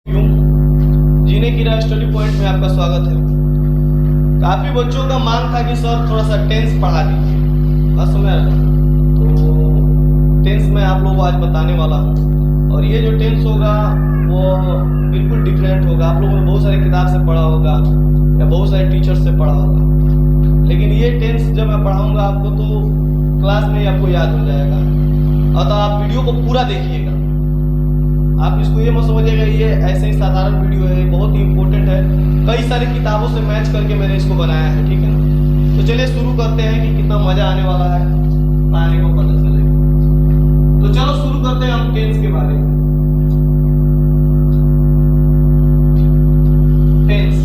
जीने की राह स्टडी पॉइंट में आपका स्वागत है। काफ़ी बच्चों का मांग था कि सर थोड़ा सा टेंस पढ़ा दीजिए, बस समझ रहे हैं। तो टेंस में आप लोगों को आज बताने वाला हूँ, और ये जो टेंस होगा वो बिल्कुल डिफरेंट होगा। आप लोगों ने बहुत सारे किताब से पढ़ा होगा या बहुत सारे टीचर से पढ़ा होगा, लेकिन ये टेंस जब मैं पढ़ाऊँगा आपको तो क्लास में ही आपको याद हो जाएगा। अतः आप वीडियो को पूरा देखिएगा। आप इसको ये मत समझिएगा ये ऐसे ही साधारण वीडियो है, बहुत ही इंपॉर्टेंट है। कई सारी किताबों से मैच करके मैंने इसको बनाया है, ठीक है ना। तो चलिए शुरू करते हैं कि कितना मजा आने वाला है, पाने को पता चलेगा। तो चलो शुरू करते हैं हम टेंस के बारे में। टेंस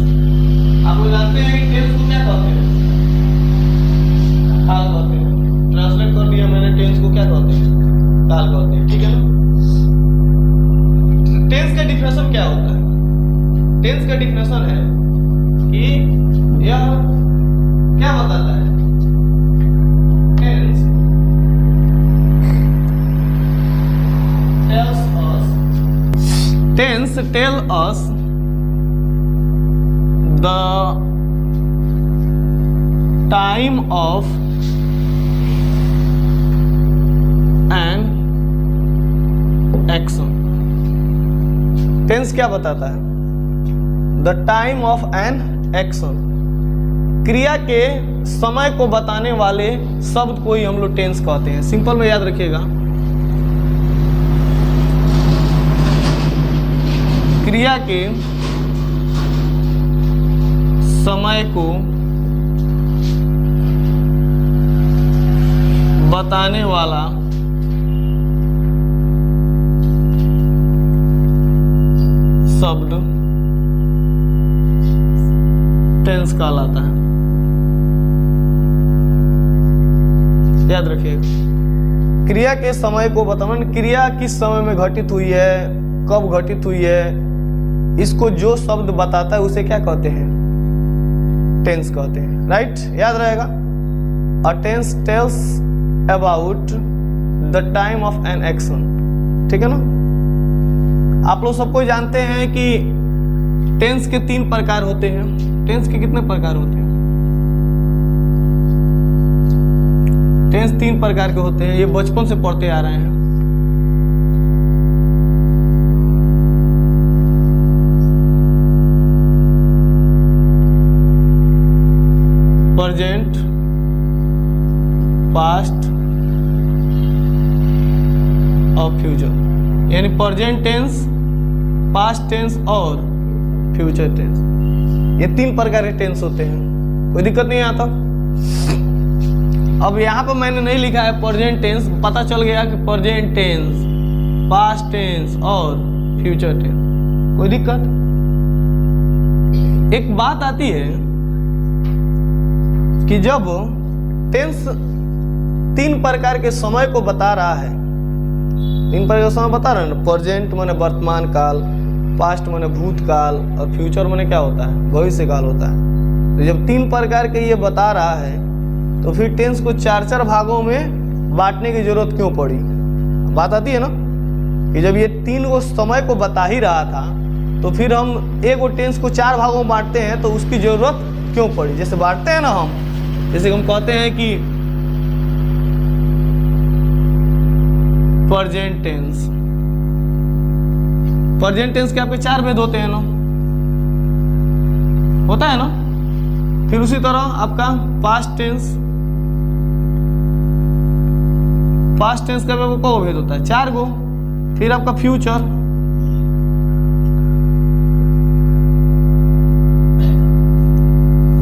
आप लोग जानते हैं कि टेंस को क्या कहते हैं? काल कहते हैं। ट्रांसलेट कर दिया मैंने, टेंस को क्या कहते हैं? काल कहते हैं, ठीक है ना। टेंस का डिफिनेशन क्या होता है? टेंस का डिफिनेशन है कि यह क्या बताता है? Tense tell us the time of an action. Tense क्या बताता है? The time of an action. क्रिया के समय को बताने वाले शब्द को ही हम लोग टेंस कहते हैं। सिंपल में याद रखिएगा, क्रिया के समय को बताने वाला शब्द टेंस कहलाता है। याद रखिएगा, क्रिया के समय को बताना, क्रिया किस समय में घटित हुई है, कब घटित हुई है, इसको जो शब्द बताता है उसे क्या कहते हैं? टेंस कहते हैं। राइट, याद रहेगा। A tense tells about the time of an action, ठीक है ना। आप लोग सबको जानते हैं कि टेंस के 3 प्रकार होते हैं। टेंस के कितने प्रकार होते हैं? टेंस 3 प्रकार के होते हैं, ये बचपन से पढ़ते आ रहे हैं। प्रेजेंट, पास्ट और फ्यूचर। यानी प्रेजेंट टेंस, पास्ट टेंस और फ्यूचर टेंस, ये 3 प्रकार के टेंस होते हैं। कोई दिक्कत नहीं आता। अब यहाँ पर मैंने नहीं लिखा है प्रेजेंट टेंस, पता चल गया कि प्रेजेंट टेंस, पास्ट टेंस और फ्यूचर टेंस। कोई दिक्कत? एक बात आती है कि जब टेंस 3 प्रकार के समय को बता रहा है, 3 प्रकार का समय बता रहे हैं ना। प्रेजेंट माने वर्तमान काल, पास्ट माने भूतकाल और फ्यूचर माने क्या होता है? भविष्य काल होता है। तो जब 3 प्रकार के ये बता रहा है तो फिर टेंस को 4-4 भागों में बांटने की जरूरत क्यों पड़ी? बात आती है ना कि जब ये 3 को समय को बता ही रहा था तो फिर हम एक वो टेंस को 4 भागों में बांटते हैं, तो उसकी जरूरत क्यों पड़ी? जैसे बांटते हैं ना हम, जैसे हम कहते हैं कि प्रेजेंट टेंस, प्रेजेंट टेंस के आपके 4 भेद होते हैं ना, होता है ना। फिर उसी तरह आपका पास्ट टेंस, पास्ट टेंस का भी आपको कौ भेद होता है? 4 गो। फिर आपका फ्यूचर,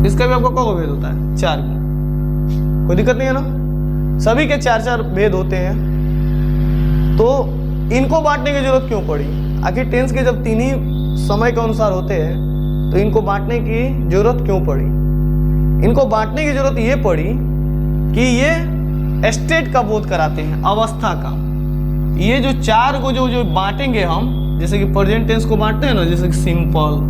इसका भी आपको कौ भेद होता है? 4 गो। कोई दिक्कत नहीं है ना। सभी के 4-4 भेद होते हैं, तो इनको बांटने की जरूरत क्यों पड़ी? आखिर टेंस के जब 3 ही समय के अनुसार होते हैं तो इनको बांटने की जरूरत क्यों पड़ी? इनको बांटने की जरूरत ये पड़ी कि ये स्टेट का बोध कराते हैं, अवस्था का। ये जो 4 को जो बांटेंगे हम, जैसे कि प्रेजेंट टेंस को बांटते हैं ना, जैसे कि सिंपल,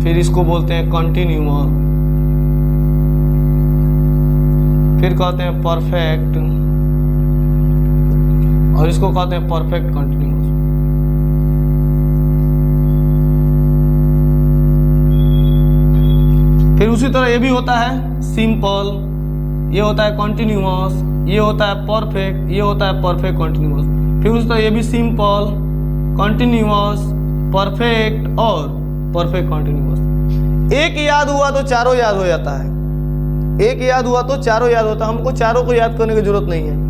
फिर इसको बोलते हैं कंटिन्यूअस, फिर कहते हैं परफेक्ट, और इसको कहते हैं परफेक्ट कंटिन्यूअस। फिर उसी तरह ये भी होता है सिंपल, ये होता है कंटिन्यूअस, ये होता है परफेक्ट, ये होता है परफेक्ट कंटिन्यूअस। फिर उसी तरह ये भी सिंपल, कंटिन्यूअस, परफेक्ट और परफेक्ट कंटिन्यूअस। एक याद हुआ तो चारों याद हो जाता है, एक याद हुआ तो चारों याद होता है। हमको चारों को याद करने की जरूरत नहीं है।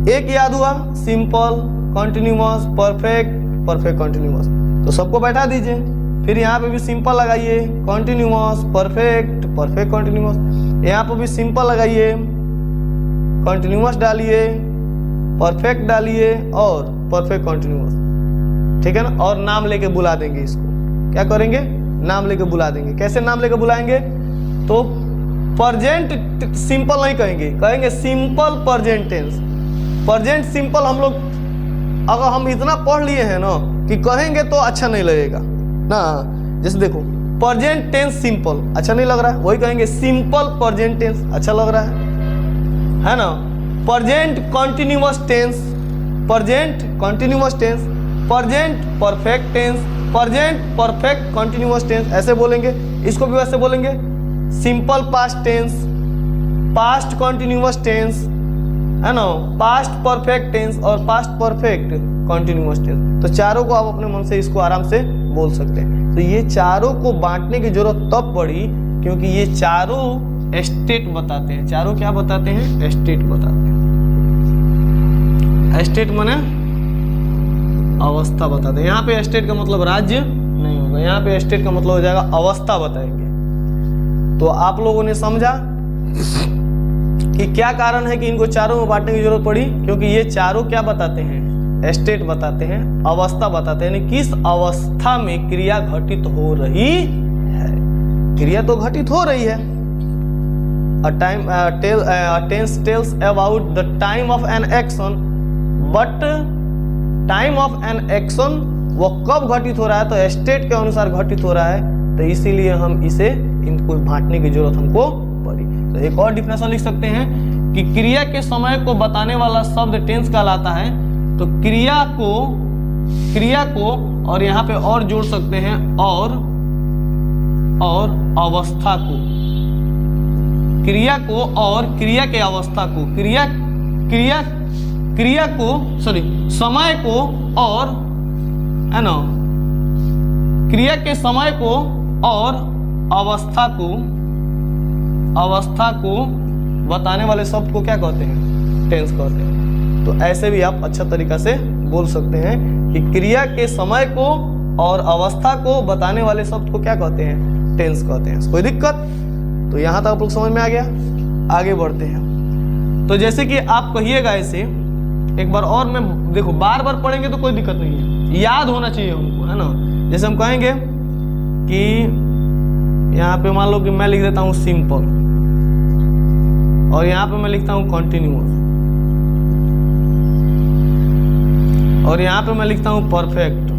एक याद हुआ simple, continuous, perfect, perfect continuous, तो सबको बैठा दीजिए। फिर यहाँ पे भी सिंपल लगाइए, कंटिन्यूअस, परफेक्ट, परफेक्ट कंटिन्यूअस। यहाँ पे भी सिंपल लगाइए, कंटिन्यूअस डालिए, परफेक्ट डालिए और परफेक्ट कंटिन्यूअस, ठीक है ना। और नाम लेके बुला देंगे इसको, क्या करेंगे, नाम लेके बुला देंगे। कैसे नाम लेके बुलाएंगे, तो प्रेजेंट सिंपल नहीं कहेंगे, कहेंगे simple present tense. Present simple हम लोग अगर हम इतना पढ़ लिए हैं ना कि कहेंगे तो अच्छा नहीं लगेगा ना। जैसे देखो प्रेजेंट टेंस सिंपल अच्छा नहीं लग रहा है, वही कहेंगे सिंपल प्रेजेंट टेंस अच्छा लग रहा है ना। Present continuous tense, present continuous tense, present perfect tense, present perfect continuous tense, ऐसे बोलेंगे। इसको भी वैसे बोलेंगे simple past tense, past continuous tense, है ना, पास्ट परफेक्ट टेंस और पास्ट परफेक्ट कंटिन्यूअस टेंस। तो चारों को आप अपने मन से इसको आराम से बोल सकते हैं। तो ये चारों को बांटने की जरूरत तब पड़ी क्योंकि ये चारों स्टेट बताते हैं। चारों क्या बताते हैं, स्टेट बताते हैं। स्टेट माने अवस्था बताते हैं। यहाँ पे स्टेट का मतलब राज्य नहीं होगा, यहाँ पे स्टेट का मतलब हो जाएगा अवस्था बताएंगे। तो आप लोगों ने समझा कि क्या कारण है कि इनको चारों में बांटने की जरूरत पड़ी, क्योंकि ये चारों क्या बताते हैं, स्टेट बताते हैं, अवस्था बताते हैं, यानी किस अवस्था में क्रिया घटित हो रही है। क्रिया तो घटित हो रही है। Tense tells about the time of an action, but time of an action वो कब घटित हो रहा है, तो स्टेट के अनुसार घटित हो रहा है। तो इसीलिए हम इसे इनको बांटने की जरूरत हमको पड़ी। तो एक और डिफिनेशन लिख सकते हैं कि क्रिया के समय को बताने वाला शब्द टेंस कहलाता है। तो क्रिया को और यहाँ पे और जोड़ सकते हैं और अवस्था को, क्रिया को और क्रिया के अवस्था को, क्रिया को समय को और, है ना, क्रिया के समय को और अवस्था को बताने वाले शब्द को क्या कहते हैं, टेंस कहते हैं। तो ऐसे भी आप अच्छा तरीका से बोल सकते हैं कि क्रिया के समय को और अवस्था को बताने वाले शब्द को क्या कहते हैं, टेंस कहते हैं। कोई दिक्कत? तो यहाँ तक आप लोग समझ में आ गया। आगे बढ़ते हैं। तो जैसे कि आप कहिएगा ऐसे एक बार और, मैं देखो बार बार पढ़ेंगे तो कोई दिक्कत नहीं है, याद होना चाहिए हमको, है ना। जैसे हम कहेंगे कि यहाँ पे मान लो कि मैं लिख देता हूँ सिंपल और यहाँ पे मैं लिखता हूँ कंटिन्यूअस और यहाँ पे मैं लिखता हूँ परफेक्ट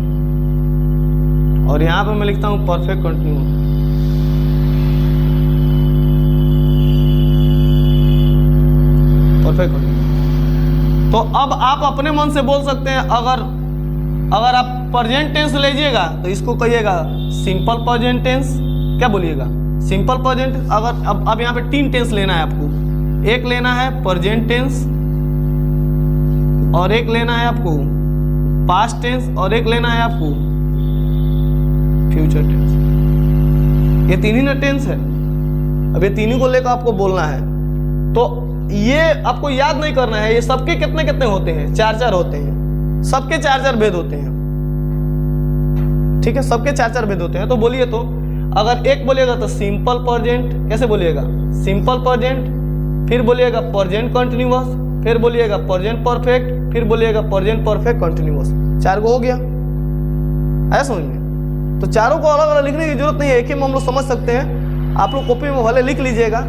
और यहाँ पे मैं लिखता हूँ परफेक्ट कंटिन्यूअस। Perfect continuous. तो अब आप अपने मन से बोल सकते हैं, अगर आप प्रेजेंट टेंस लीजिएगा तो इसको कहिएगा सिंपल प्रेजेंट टेंस। क्या बोलिएगा, सिंपल प्रेजेंट। अगर अब यहाँ पे 3 टेंस लेना है आपको, एक लेना है प्रेजेंट टेंस और एक लेना है आपको पास्ट टेंस और एक लेना है आपको फ्यूचर टेंस। ये 3 ही ना टेंस है। अब ये 3 ही को लेकर आपको बोलना है। तो ये आपको याद नहीं करना है, ये सबके कितने कितने होते हैं, 4-4 होते हैं, सबके 4-4 भेद होते हैं, ठीक है, सबके 4-4 भेद होते हैं। तो बोलिए, तो अगर एक बोलिएगा तो सिंपल प्रेजेंट, कैसे बोलिएगा, सिंपल प्रेजेंट, फिर बोलिएगा प्रेजेंट कंटिन्यूअस, फिर बोलिएगा प्रेजेंट परफेक्ट, फिर बोलिएगा प्रेजेंट परफेक्ट कंटिन्यूअस। 4 को हो गया, आया समझ में। तो चारों को अलग अलग लिखने की जरूरत नहीं है, एक ही में हम लोग समझ सकते हैं। आप लोग कॉपी में भले लिख लीजिएगा।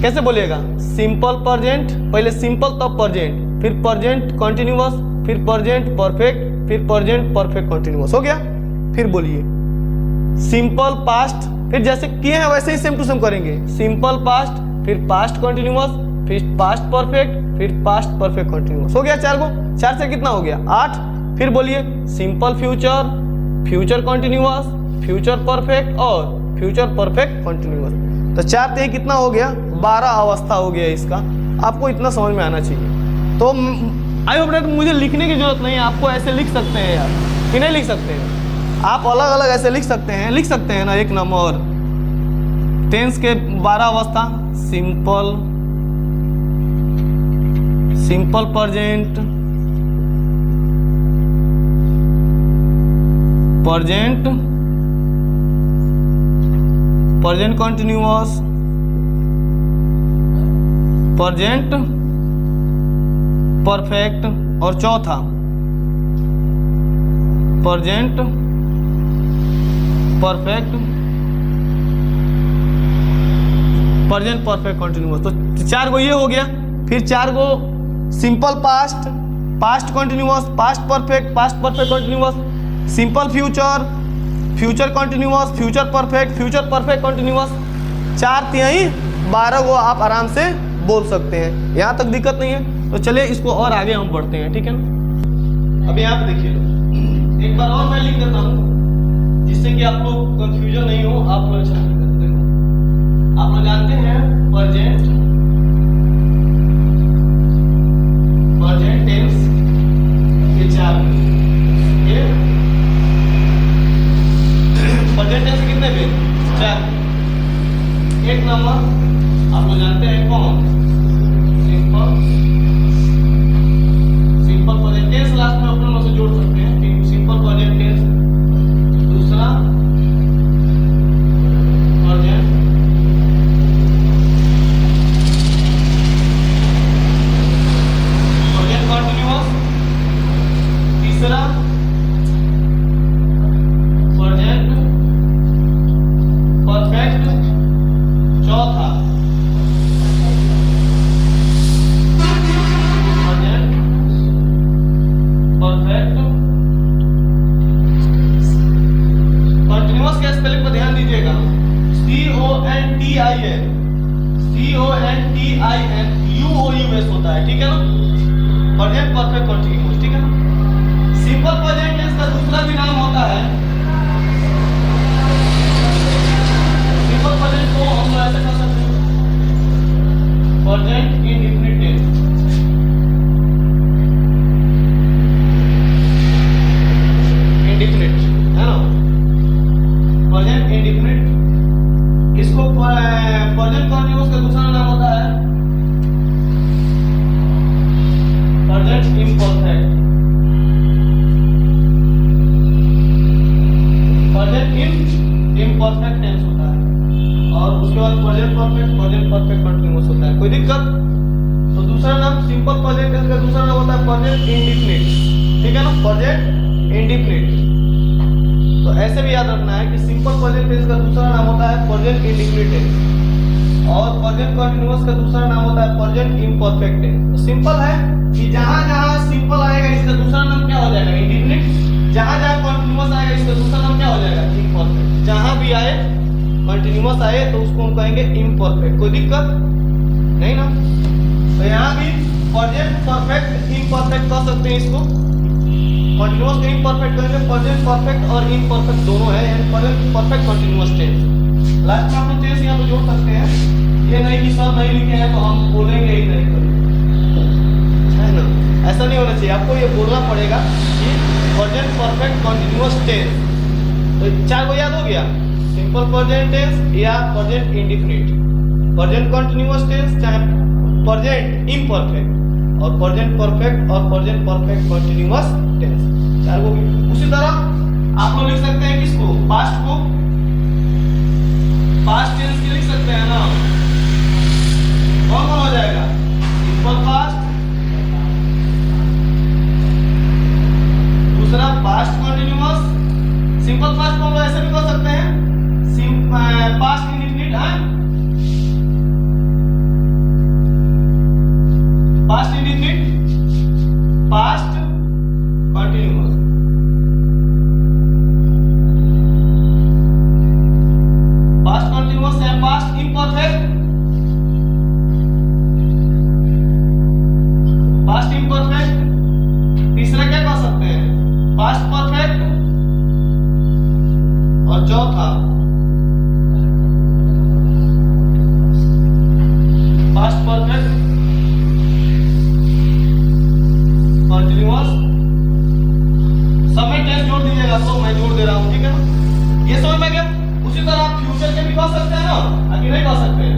कैसे बोलिएगा, सिंपल प्रेजेंट, पहले सिंपल तब प्रेजेंट, फिर प्रेजेंट कंटिन्यूअस, फिर प्रेजेंट परफेक्ट, फिर प्रेजेंट परफेक्ट कंटिन्यूअस। हो गया। फिर बोलिए सिंपल पास्ट, फिर जैसे किए हैं वैसे ही सेम टू सेम करेंगे। सिंपल पास्ट, फिर पास्ट कंटिन्यूअस, फिर पास्ट परफेक्ट, फिर पास्ट परफेक्ट कंटिन्यूअस। हो गया 4 को, 4 से कितना हो गया 8। फिर बोलिए simple future, future continuous, future perfect और फ्यूचर परफेक्ट कंटिन्यूअस। तो 4 से कितना हो गया 12 अवस्था हो गया इसका। आपको इतना समझ में आना चाहिए। तो आई होप दैट मुझे लिखने की जरूरत नहीं है, आपको ऐसे लिख सकते हैं यार कि नहीं लिख सकते हैं आप, अलग अलग ऐसे लिख सकते हैं ना। 1 नंबर टेंस के 12 अवस्था, simple, simple present, present, present continuous, present perfect और चौथा present perfect, present perfect continuous. तो 4 को ये हो गया। फिर 4 को simple past, past continuous, past perfect continuous, simple future, future continuous, future perfect continuous. 4 तिहाई 12 को आप आराम से बोल सकते हैं, यहाँ तक दिक्कत नहीं है। तो चलिए इसको और आगे हम बढ़ते हैं, ठीक है ना। अब यहाँ पे देखिए एक बार और मैं लिख देता हूँ जिससे कि आप लोग कंफ्यूजन नहीं हो। आप लोग अच्छा देखो, आप लोग जानते हैं प्रेजेंट, प्रेजेंट टेंस ये 4 ये प्रेजेंट टेंस कितने पे 4। 1 नंबर आप लोग जानते हैं कौन, simple, simple present tense last में अपने लोग से जोड़ सकते हैं। सिंपल प्रेजेंट टेंस, दूसरा प्रेजेंट कंटिन्यूअस, तीसरा प्रेजेंट परफेक्ट, चौथा परफेक्ट कंटिन्यूअस के स्पेलिंग पर ध्यान दीजिएगा। CONTINUOUS होता है, ठीक है ना। प्रेजेंट परफेक्ट कंटिन्यूअस, ठीक है ना। सिंपल प्रेजेंट टेंस का दूसरा भी नाम होता है, सिंपल प्रेजेंट को हम लोग ऐसे कर सकते हैं प्रेजेंट इंडेफिनिट टेंस, इंडेफिनिट है ना, प्रेजेंट इंडेफिनिट। इसको प्रेजेंट कंटिन्यूअस का दूसरा नाम होता है present imperfect, present imperfect tense होता है। और उसके बाद प्रेजेंट परफेक्ट कंटिन्यूअस होता है। कोई दिक्कत? तो दूसरा नाम सिंपल प्रेजेंट टेंस का दूसरा नाम होता है प्रेजेंट इंडेफिनिट, ठीक है ना, प्रेजेंट इंडेफिनिट। तो ऐसे भी याद रखना है कि सिंपल प्रेजेंट टेंस का दूसरा नाम होता है प्रेजेंट इंडेफिनिट टेंस और प्रेजेंट कंटिन्यूअस का दूसरा नाम होता है प्रेजेंट इम्परफेक्ट टेंस। तो सिंपल है कि जहां सिंपल आएगा इसका दूसरा नाम क्या हो जाएगा इंडेफिनिट, जहां कंटिन्यूअस आएगा इसका दूसरा नाम क्या हो जाएगा इम्परफेक्ट। जहां भी आए कंटिन्यूअस आए तो उसको हम कहेंगे इम्परफेक्ट। कोई दिक्कत नहीं ना। तो यहाँ भी प्रेजेंट परफेक्ट इम्परफेक्ट कह सकते हैं इसको, कंटिन्यूअस को इम्परफेक्ट कहेंगे, प्रेजेंट परफेक्ट और इम्परफेक्ट दोनों है, यानी present perfect continuous tense. Last में हम लोग टेंस यहाँ पे जोड़ सकते हैं, ये नहीं कि सब नहीं लिखे हैं तो हम बोलेंगे ही नहीं है ना, ऐसा नहीं होना चाहिए। आपको ये बोलना पड़ेगा कि प्रेजेंट परफेक्ट कंटिन्यूअस टेंस। तो 4 को याद हो गया, सिंपल प्रेजेंट टेंस या present indefinite, present continuous tense चाहे प्रेजेंट इम्परफेक्ट और प्रेजेंट परफेक्ट और प्रेजेंट परफेक्ट कंटिन्यूअस टेंस। 4 को उसी तरह आप लोग लिख सकते हैं किसको, पास्ट को, पास्ट टेंस के लिख सकते हैं ना। कौन हो जाएगा सिंपल पास्ट, दूसरा पास्ट कंटिन्यूअस। सिंपल पास्ट को हम ऐसे भी कर सकते हैं पास्ट इंडेफिनिट है, past indefinite, past continuous, past continuous है, पास्ट इम्परफेक्ट, आप लोग, मैं जोड़ दे रहा हूँ, ठीक है ना। ये समझ में गया। उसी तरह आप फ्यूचर के भी कह सकते हैं ना, आगे नहीं कह सकते हैं?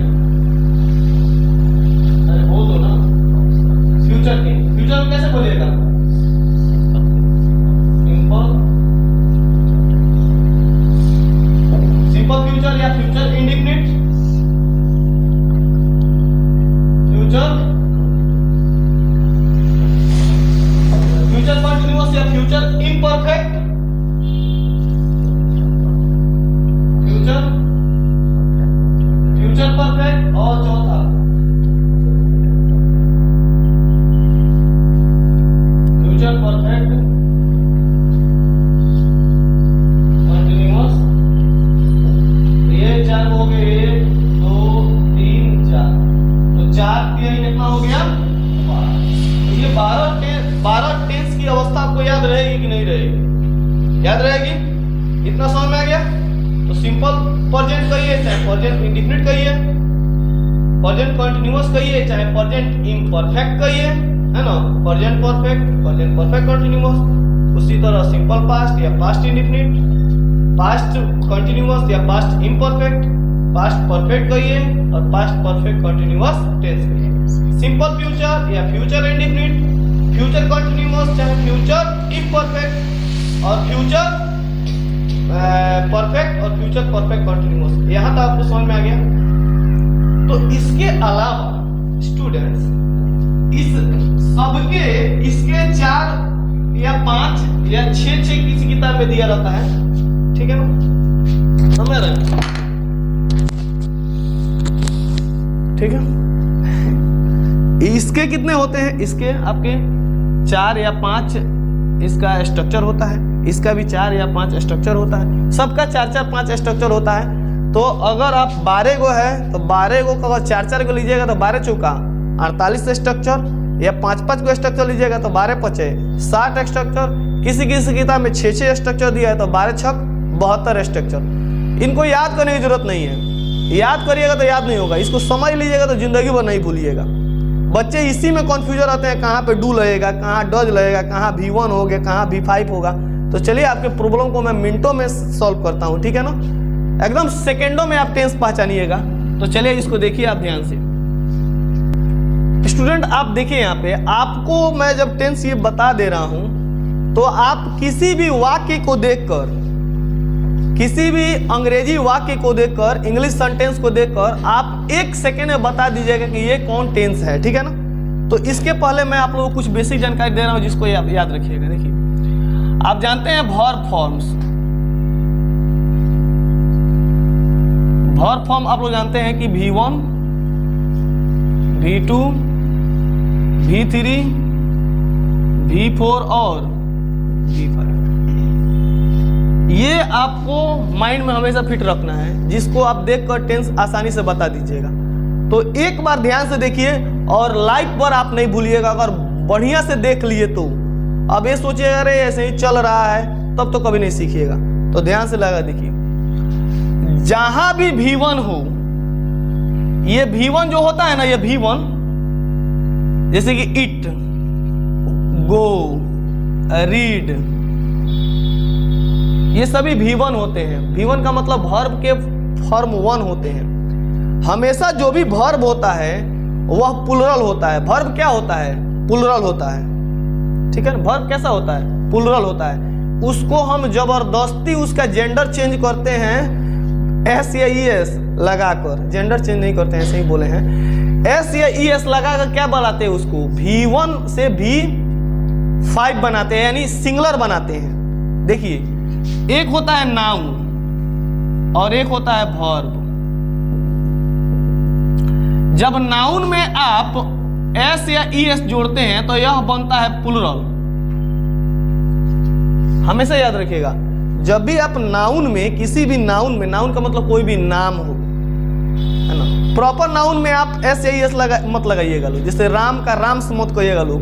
अरे बोल दो ना फ्यूचर के। फ्यूचर में कैसे बोलिएगा? सिंपल फ्यूचर या फ्यूचर इंडेफिनिट? फ्यूचर कंटिन्यूअस या फ्यूचर इम्परफेक्ट? Future perfect. और चौथा फ्यूचर परफेक्ट कंटिन्यूअस। ये चार हो गए, 1 2 3 4, तो 4 3 कितना हो गया? 12। तो ये 12 टेंस की अवस्था आपको याद रहेगी कि नहीं रहेगी? याद रहेगी। इतना समझ में आ गया। तो सिंपल प्रेजेंट कहिए चाहे प्रेजेंट इंडेफिनिट कहिए, प्रेजेंट कंटिन्यूअस कहिए चाहे प्रेजेंट इम्परफेक्ट कहिए, है ना। Present perfect, present perfect continuous. उसी तरह सिंपल पास्ट या पास्ट इंडेफिनिट, पास्ट कंटिन्यूअस या पास्ट इम्परफेक्ट, पास्ट परफेक्ट कहिए और पास्ट परफेक्ट कंटिन्यूअस टेंस कहिए। सिंपल फ्यूचर या फ्यूचर इंडेफिनिट, फ्यूचर कंटिन्यूअस चाहे फ्यूचर इम्परफेक्ट, और फ्यूचर परफेक्ट और फ्यूचर परफेक्ट कंटिन्यूअस। यहां तक आपको समझ में आ गया। तो इसके अलावा स्टूडेंट्स इस सबके इसके 4 या 5 या 6 किसी किताब में दिया रहता है, ठीक है ना, समझ रहे हैं? ठीक है। इसके कितने होते हैं? इसके आपके 4 या 5 इसका स्ट्रक्चर होता है, इसका भी 4 या 5 स्ट्रक्चर होता है, सबका 4 5 स्ट्रक्चर होता है। तो अगर आप 12 गो है तो 12 गो का अगर 4 गो लीजिएगा तो 12 चौका 48 स्ट्रक्चर, या 5 गो स्ट्रक्चर लीजिएगा तो 12 पचे 60 स्ट्रक्चर। किसी किसी किताब में 6 स्ट्रक्चर दिया है तो 12 छक 72 स्ट्रक्चर। इनको याद करने की जरूरत नहीं है, याद करिएगा तो याद नहीं होगा, इसको समझ लीजिएगा तो जिंदगी भर नहीं भूलिएगा। बच्चे इसी में कन्फ्यूजन रहते हैं, कहाँ पे डू लगेगा, कहाँ डज लगेगा, कहाँ V1 हो गया, कहाँ V5 होगा। तो चलिए आपके प्रॉब्लम को मैं मिनटों में सॉल्व करता हूँ, ठीक है ना। एकदम सेकेंडों में आप टेंस पहचानिएगा। तो चलिए इसको देखिए आप ध्यान से। स्टूडेंट आप देखिए यहाँ पे, आपको मैं जब टेंस ये बता दे रहा हूं तो आप किसी भी वाक्य को देखकर, किसी भी अंग्रेजी वाक्य को देखकर, इंग्लिश सेंटेंस को देखकर आप 1 सेकेंड में बता दीजिएगा कि ये कौन टेंस है, ठीक है ना। तो इसके पहले मैं आप लोगों को कुछ बेसिक जानकारी दे रहा हूं जिसको आप याद रखिएगा। देखिए आप जानते हैं वर्ब फॉर्म्स, वर्ब फॉर्म आप लोग जानते हैं कि V1 V2 V3 V4 और V5। ये आपको माइंड में हमेशा फिट रखना है, जिसको आप देखकर टेंस आसानी से बता दीजिएगा। तो एक बार ध्यान से देखिए और लाइफ पर आप नहीं भूलिएगा। अगर बढ़िया से देख लिए तो अब ये सोचिएगा अरे ऐसे ही चल रहा है, तब तो कभी नहीं सीखिएगा। तो ध्यान से लगा देखिए, जहां भी V1 हो, ये V1 जो होता है ना, ये V1 जैसे कि इट, गो, रीड, ये सभी V1 होते हैं। V1 का मतलब वर्ब के फॉर्म 1 होते हैं। हमेशा जो भी वर्ब होता है वह प्लुरल होता है। वर्ब क्या होता है? प्लुरल होता है, ठीक है ना। वर्ब कैसा होता है? प्लुरल होता है। उसको हम जबरदस्ती उसका जेंडर चेंज करते हैं S या ES लगाकर, जेंडर चेंज नहीं करते हैं, ऐसे ही बोले हैं। S या ES लगाकर क्या बनाते हैं? उसको V1 से V5 बनाते हैं, यानी सिंगुलर बनाते हैं। देखिए एक होता है नाउन और एक होता है वर्ब। जब नाउन में आप S या ES जोड़ते हैं तो यह बनता है प्लुरल। हमेशा याद रखिएगा, जब भी आप नाउन में, किसी भी नाउन में, नाउन का मतलब कोई भी नाम हो, है ना। प्रॉपर नाउन में आप S या ES मत लगाइएगा लोग, जैसे राम का राम से मत कहिएगा लोग,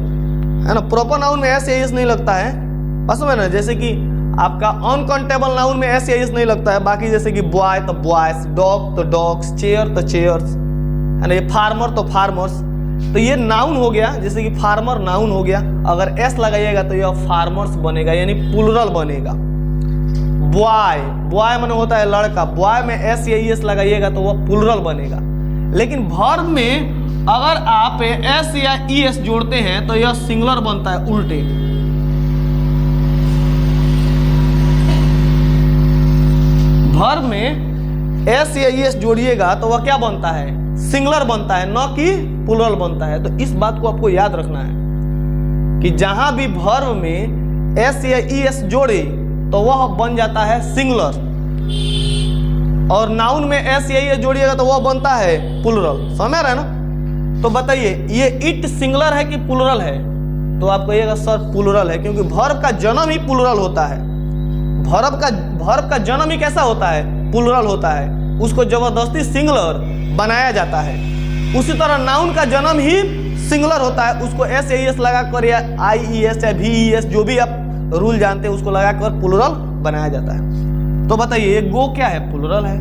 है ना। प्रॉपर नाउन में S या ES नहीं लगता है, बस में ना। जैसे कि आपका अनकाउंटेबल नाउन में S या ES नहीं लगता है। बाकी जैसे कि बॉय तो बॉयज, डॉग तो डॉग्स, चेयर तो चेयर्स, है ना। ये फार्मर तो फार्मर्स। तो ये नाउन हो गया, जैसे कि फार्मर नाउन हो गया। अगर S लगाइएगा तो यह फार्मर्स बनेगा, यानी प्लुरल बनेगा। बॉय, बॉय माने होता है लड़का, बॉय में एस या ईएस लगाइएगा तो वह प्लुरल बनेगा। लेकिन वर्ब में अगर आप एस या ईएस जोड़ते हैं तो यह सिंगुलर बनता है उल्टे। वर्ब में एस या ईएस जोड़िएगा तो वह क्या बनता है, सिंगुलर बनता है, न कि प्लुरल बनता है। तो इस बात को आपको याद रखना है कि जहां भी वर्ब में एस या ईएस जोड़े तो वह बन जाता है सिंगुलर, और नाउन में एस या ईएस जोड़िएगा तो वह बनता है प्लुरल। समझ रहे हैं ना? तो बताइए ये इट सिंगुलर है कि प्लुरल है? तो आप कहिएगा सर प्लुरल है, क्योंकि वर्ब का जन्म ही प्लुरल होता है। वर्ब का जन्म ही कैसा होता है, प्लुरल होता है, उसको जबरदस्ती सिंगुलर बनाया जाता है। उसी तरह नाउन का जन्म ही सिंगुलर होता है, उसको एस या ईएस लगाकर या आई ई एस या वी ई एस जो भी आप रूल जानते हैं उसको लगाकर प्लुरल बनाया जाता है। तो बताइए ये गो क्या है, प्लुरल है।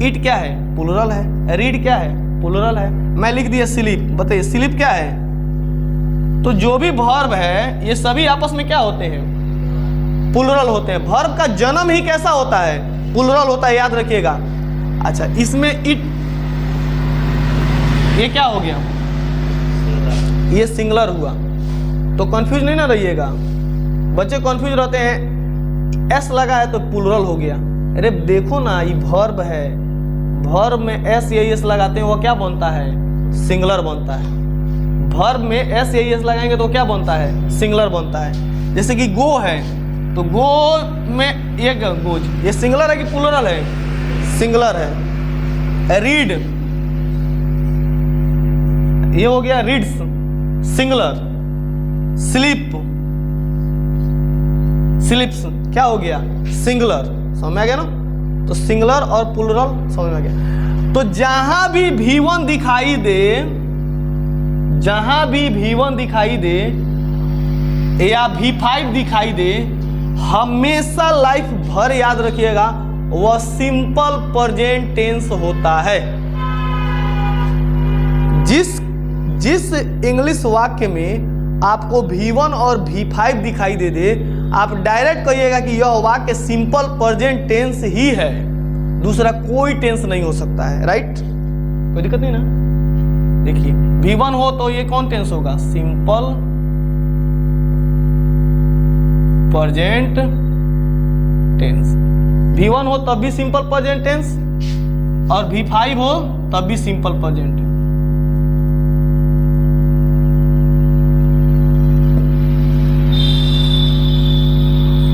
इट क्या है, प्लुरल है। रीड क्या है, प्लुरल है। मैं लिख दिया स्लीप, बताइए स्लीप क्या है? तो जो भी वर्ब है ये सभी आपस में क्या होते हैं, प्लुरल होते हैं। वर्ब का जन्म ही कैसा होता है, प्लुरल होता है, याद रखिएगा। अच्छा इसमें इट ये क्या हो गया, ये सिंगुलर हुआ, तो कंफ्यूज नहीं ना रहिएगा। बच्चे कंफ्यूज रहते हैं, एस लगा है तो प्लुरल हो गया। अरे देखो ना ये वर्ब है, वर्ब में एस या एस लगाते हैं वो क्या बनता है, सिंगुलर बनता है। वर्ब में एस या एस लगाएंगे तो क्या बनता है, सिंगुलर बनता है। जैसे कि गो है तो गो में एक गोज, ये सिंगुलर है कि प्लुरल है, सिंगुलर है। रीड ये हो गया रीड्स, सिंगुलर। स्लीप, स्लीप्स क्या हो गया, सिंगुलर। समझ में आ गया ना? तो सिंगुलर और प्लुरल समझ में आ गया। तो जहां भी V1 दिखाई दे, जहां भी V1 दिखाई दे या V5 दिखाई दे, हमेशा लाइफ भर याद रखिएगा वह सिंपल प्रेजेंट टेंस होता है। जिस इंग्लिश वाक्य में आपको V1 और V5 दिखाई दे आप डायरेक्ट कहिएगा कि यह वाक्य सिंपल प्रेजेंट टेंस ही है, दूसरा कोई टेंस नहीं हो सकता है। राइट, कोई दिक्कत नहीं ना? देखिए V1 हो तो ये कौन टेंस होगा, सिंपल प्रेजेंट टेंस। V1 हो तब भी सिंपल प्रेजेंट टेंस, और V5 हो तब भी सिंपल प्रेजेंट।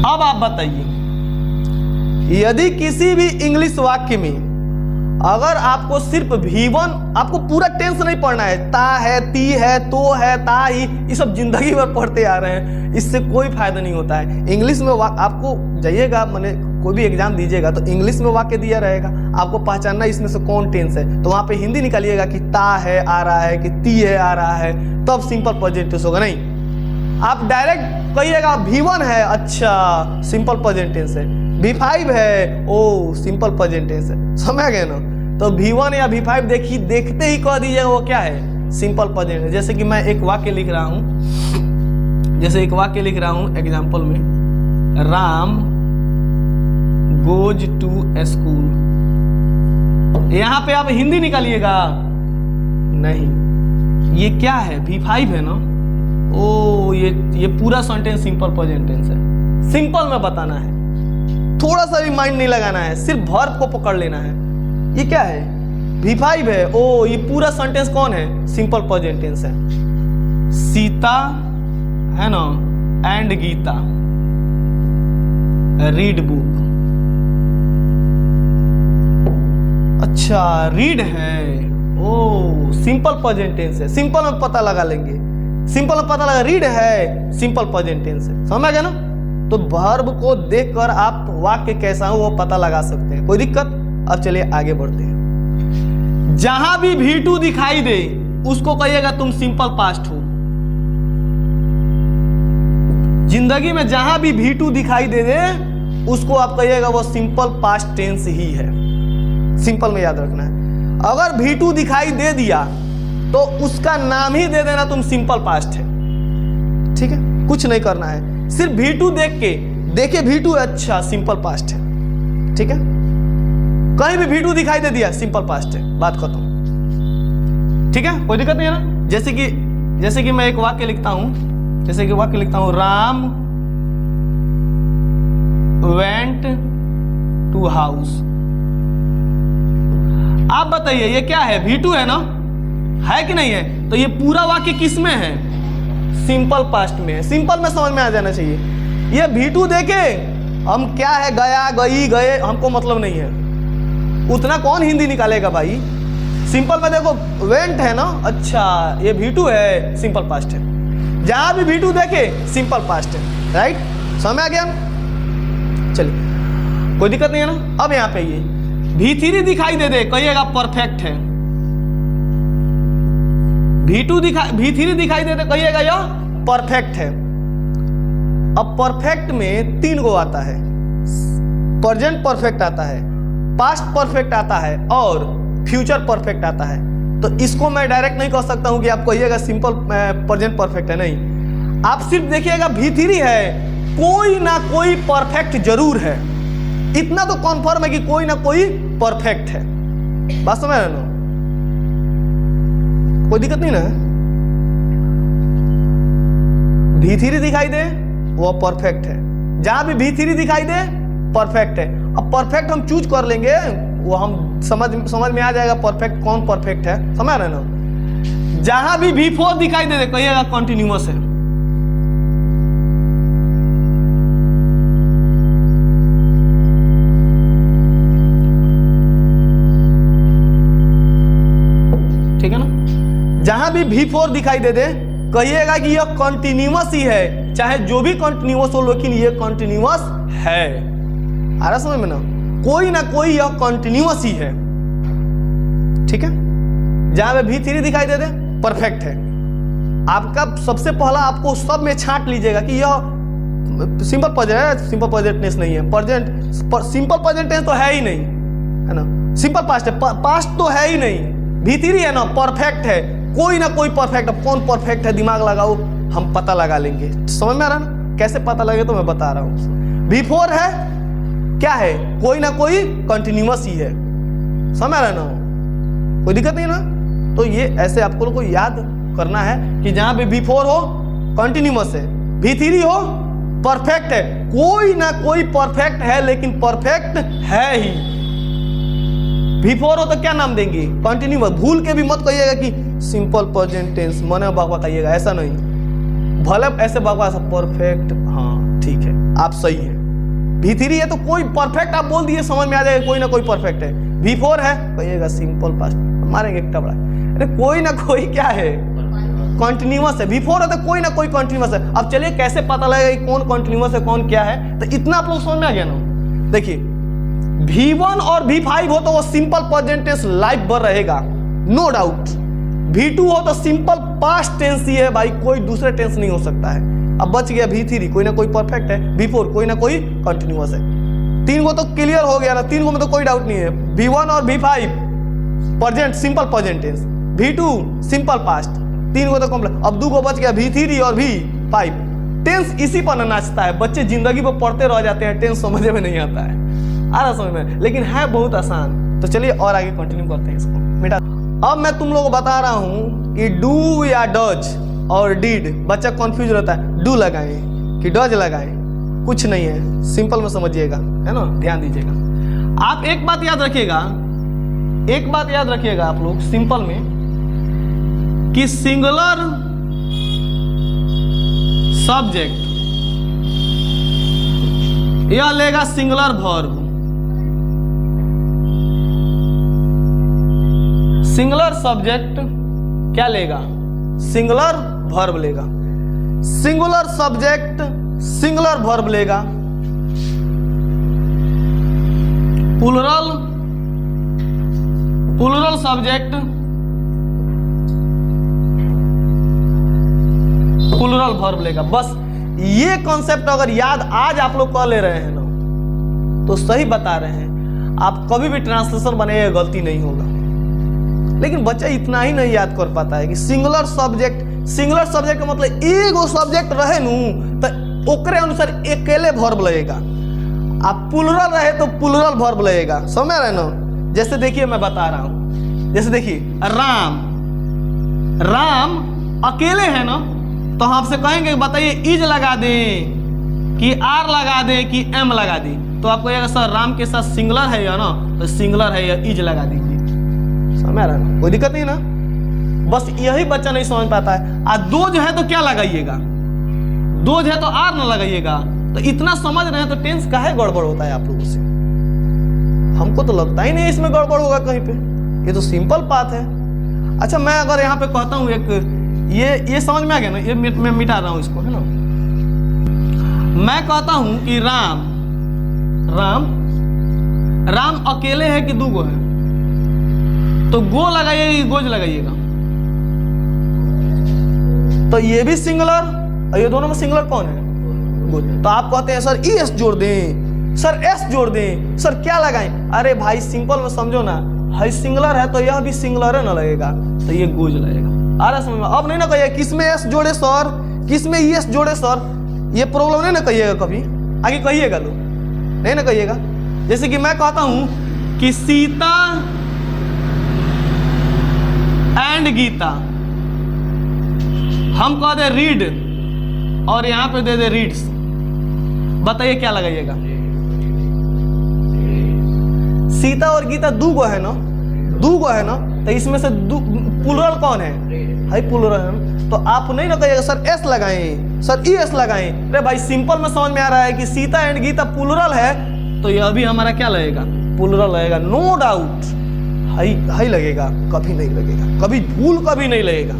अब आप बताइए, यदि किसी भी इंग्लिश वाक्य में अगर आपको सिर्फ V1, आपको पूरा टेंस नहीं पढ़ना है, ता है, ती है, तो है, ता ही, ये सब जिंदगी भर पढ़ते आ रहे हैं, इससे कोई फायदा नहीं होता है। इंग्लिश में आपको जाइएगा, मैंने कोई भी एग्जाम दीजिएगा तो इंग्लिश में वाक्य दिया रहेगा, आपको पहचानना इसमें से कौन टेंस है, तो वहां पे हिंदी निकालिएगा कि ता है आ रहा है कि ती है आ रहा है, तब सिंपल प्रेजेंट टेंस होगा। नहीं, आप डायरेक्ट कहिएगा V1 है, अच्छा सिंपल प्रेजेंट टेंस है, V5 है, ओ सिंपल प्रेजेंट टेंस है। समझ गए ना? तो V1 या V5 देखते ही कह दीजिएगा वो क्या है, सिंपल प्रेजेंट है। जैसे कि मैं एक वाक्य लिख रहा हूं, एग्जाम्पल में, राम गोज टू स्कूल, यहां पे आप हिंदी निकालिएगा नहीं, ये क्या है, V5 है ना। ओ ये पूरा सेंटेंस सिंपल प्रेजेंट टेंस है। सिंपल में बताना है, थोड़ा सा भी माइंड नहीं लगाना है, सिर्फ वर्ब को पकड़ लेना है। ये क्या है, V5 है, ओ ये पूरा सेंटेंस कौन है, सिंपल प्रेजेंट टेंस है। सीता है ना एंड गीता, रीड बुक, अच्छा रीड है, ओ सिंपल प्रेजेंट टेंस है। सिंपल में पता लगा लेंगे, सिंपल में पता लगा रीड है, सिंपल प्रेजेंट टेंस है। समझ गया ना? तो वर्ब को देखकर आप वाक्य कैसा हो वो पता लगा सकते हैं, कोई दिक्कत? अब चलिए आगे बढ़ते हैं। जहां भी V2 दिखाई दे उसको कहिएगा तुम सिंपल पास्ट हो। जिंदगी में जहां भी V2 दिखाई दे उसको आप कहिएगा वो सिंपल पास्ट टेंस ही है। सिंपल में याद रखना है। अगर V2 दिखाई दे दिया तो उसका नाम ही दे देना तुम सिंपल पास्ट है। ठीक है, कुछ नहीं करना है, सिर्फ V2 देख के, देखे V2 अच्छा सिंपल पास्ट है, ठीक है, कहीं भी V2 दिखाई दे दिया सिंपल पास्ट है, बात खत्म। ठीक है, कोई दिक्कत नहीं है ना। जैसे कि मैं एक वाक्य लिखता हूं, राम वेंट टू हाउस। आप बताइए ये क्या है, V2 है ना, है कि नहीं है? तो ये पूरा वाक्य किस में है? सिंपल पास्ट में है। सिंपल में समझ में आ जाना चाहिए। ये V2 देके हम क्या है, गया, गई, गए, हमको मतलब नहीं है, उतना कौन हिंदी निकालेगा भाई। सिंपल में देखो वेंट है ना, अच्छा ये V2 है, सिंपल पास्ट है। जहां भी V2 देखे सिंपल पास्ट है, राइट? समझ आ गया? चलिए कोई दिक्कत नहीं है ना। अब यहाँ पे ये V3 दिखाई दे कहिएगा परफेक्ट है, V3 दिखाई दे कहिएगा यह परफेक्ट है। अब परफेक्ट में 3 गो आता है, प्रेजेंट परफेक्ट आता है, पास्ट परफेक्ट आता है और फ्यूचर परफेक्ट आता है। तो इसको मैं डायरेक्ट नहीं कह सकता हूं कि आप कहिएगा सिंपल प्रेजेंट परफेक्ट है, नहीं। आप सिर्फ देखिएगा V3 है, कोई ना कोई परफेक्ट जरूर है, इतना तो कॉन्फर्म है कि कोई ना कोई परफेक्ट है। बात समझ रहे ना? कोई दिक्कत नहीं ना। V3 दिखाई दे वो परफेक्ट है, जहां भी V3 दिखाई दे परफेक्ट है। अब परफेक्ट हम चूज कर लेंगे, वो हम समझ में आ जाएगा परफेक्ट कौन परफेक्ट है, समझ रहे ना। जहां भी V4 दिखाई दे कहिएगा कॉन्टिन्यूअस है। ठीक है ना, जहां भी V4 दिखाई दे कहिएगा कि यह कॉन्टिन्यूअस ही है, चाहे जो भी कॉन्टिन्यूअस हो, लेकिन ये कॉन्टिन्यूअस है। आ रहा समझ में ना? कोई ना कोई यह कॉन्टिन्यूअस ही है। ठीक है, जहां पे V3 दिखाई दे परफेक्ट है। आपका सबसे पहला आपको सब में छांट लीजिएगा कि यह सिंपल प्रेजेंट टेंस नहीं है, सिंपल प्रेजेंट टेंस तो है ही नहीं, है ना। सिंपल पास्ट है, पास्ट तो है ही नहीं। V3 है ना, परफेक्ट है, कोई ना कोई परफेक्ट। अब कौन परफेक्ट है दिमाग लगाओ, हम पता लगा लेंगे। समझ में आ रहा ना? कैसे पता लगे तो मैं बता रहा हूं। V4 है, क्या है, कोई ना कोई कंटिन्यूअस ही है। समझ रहे ना? कोई दिक्कत नहीं ना। तो ये ऐसे आपको लोग को याद करना है कि जहां पे V4 हो कंटिन्यूअस है, V3 हो परफेक्ट है, कोई ना कोई परफेक्ट है, लेकिन परफेक्ट है ही। V4 हो तो क्या नाम देंगे? कंटिन्यूअस। भूल के भी मत कहिएगा कि सिंपल प्रेजेंट टेंस, मन में बकवास कहिएगा, ऐसा नहीं। भले ऐसे बकवास परफेक्ट, हाँ ठीक है, आप सही है। V3 है तो कोई परफेक्ट आप बोल दिए, समझ में आ जाएगा कोई ना कोई परफेक्ट है। V4 है कहिएगा सिंपल पास्ट, मारेंगे एक टबड़ा। अरे कोई ना कोई क्या है, कॉन्टिन्यूअस है। V4 है तो कोई ना कोई कॉन्टिन्यूअस है। अब चलिए कैसे पता लगेगा कौन कॉन्टिन्यूअस है कौन क्या है, तो इतना आप लोग समझ में आ गया ना। देखिए V1 और V5 हो तो वो सिंपल प्रेजेंट टेंस लाइफ भर रहेगा, नो डाउट। V2 हो तो सिंपल पास्ट टेंस ही है भाई, कोई दूसरा टेंस नहीं हो सकता है। अब बच गया V3, कोई ना कोई परफेक्ट है, V4 कोई ना कोई कंटिन्यूअस है। 3 को तो क्लियर हो गया ना, 3 को में तो कोई डाउट नहीं है। V1 और V5 present simple present tense, V2 simple past, 3 को तो कंप्लीट। अब 2 को बच गया V3 और V5। टेंस इसी पर नाचता है, बच्चे जिंदगी पर पढ़ते रह जाते हैं, टेंस समझ में नहीं आता है। आ रहा समझ में, लेकिन है बहुत आसान। तो चलिए और आगे कंटिन्यू करते हैं इसको बेटा। अब मैं तुम लोगों को बता रहा हूं कि डू या डज और डिड, बच्चा कंफ्यूज रहता है, डू लगाएं कि डज लगाएं, कुछ नहीं है, सिंपल में समझिएगा, है ना, ध्यान दीजिएगा। आप एक बात याद रखिएगा, आप लोग सिंपल में कि सिंगुलर सब्जेक्ट यह लेगा सिंगुलर वर्ब, सिंगुलर सब्जेक्ट क्या लेगा, सिंगुलर वर्ब लेगा। सिंगुलर सब्जेक्ट सिंगुलर वर्ब लेगा, प्लूरल सब्जेक्ट प्लूरल वर्ब लेगा। बस ये कॉन्सेप्ट अगर याद आज आप लोग कर ले रहे हैं ना तो सही बता रहे हैं, आप कभी भी ट्रांसलेशन बनाइए गलती नहीं होगा। लेकिन बच्चा इतना ही नहीं याद कर पाता है कि सिंगुलर सब्जेक्ट का मतलब एगो सब्जेक्ट रहे नू तो ओकरे अनुसार अकेले वर्ब लगेगा। अब प्लूरल रहे तो प्लूरल वर्ब लगेगा, समझ रहे ना। जैसे देखिए मैं बता रहा हूं, जैसे देखिए राम, राम अकेले है ना, तो हम आपसे कहेंगे बताइए इज लगा दें कि आर लगा दें कि एम लगा दें, तो आपको कहेगा सर राम के साथ सिंगुलर है या ना, तो सिंगुलर है या इज लगा दीजिए, समझ रहे ना, कोई दिक्कत नहीं ना। बस यही बच्चा नहीं समझ पाता है। आ दोज है तो क्या लगाइएगा, दोज है तो आर ना लगाइएगा। तो इतना समझ रहे हैं तो टेंस काहे गड़बड़ होता है आप लोगों से? हमको तो लगता ही नहीं इसमें गड़बड़ होगा कहीं पे, ये तो सिंपल बात है। अच्छा मैं अगर यहाँ पे कहता हूँ एक, ये समझ में आ गया ना, ये मैं मिटा रहा हूँ इसको, है ना। मैं कहता हूँ कि राम, राम, राम अकेले है कि दूगो है, तो गो लगाइएगा कि गोज लगाइएगा? तो ये भी सिंगुलर और ये दोनों में सिंगुलर कौन है? गोज। तो आप कहते हैं सर ई एस जोड़ दें, सर एस जोड़ दें, सर क्या लगाएं? अरे भाई सिंपल में समझो ना, है सिंगुलर है तो यह भी सिंगुलर है ना लगेगा, तो ये गोज लगेगा। आ रहा समझ में? अब नहीं ना कहिए किस में एस जोड़े सर, किस में ई एस जोड़े सर, ये प्रॉब्लम नहीं ना कहिएगा कभी, आगे कहिएगा लोग, नहीं ना कहिएगा। जैसे कि मैं कहता हूं कि सीता एंड गीता, हम कह दे रीड और यहां पे दे दे रीड्स, बताइए क्या लगाइएगा? सीता और गीता दूगो है ना, दूगो है ना, तो इसमें से प्लूरल कौन है? हाई प्लूरल है। तो आप नहीं ना कहिएगा सर एस लगाएं, सर ई एस लगाएं। अरे भाई सिंपल में समझ में आ रहा है कि सीता एंड गीता प्लूरल है, तो यह भी हमारा क्या लगेगा? प्लूरल लगेगा, नो डाउट। हाई लगेगा, कभी नहीं लगेगा, कभी भूल कभी नहीं लगेगा,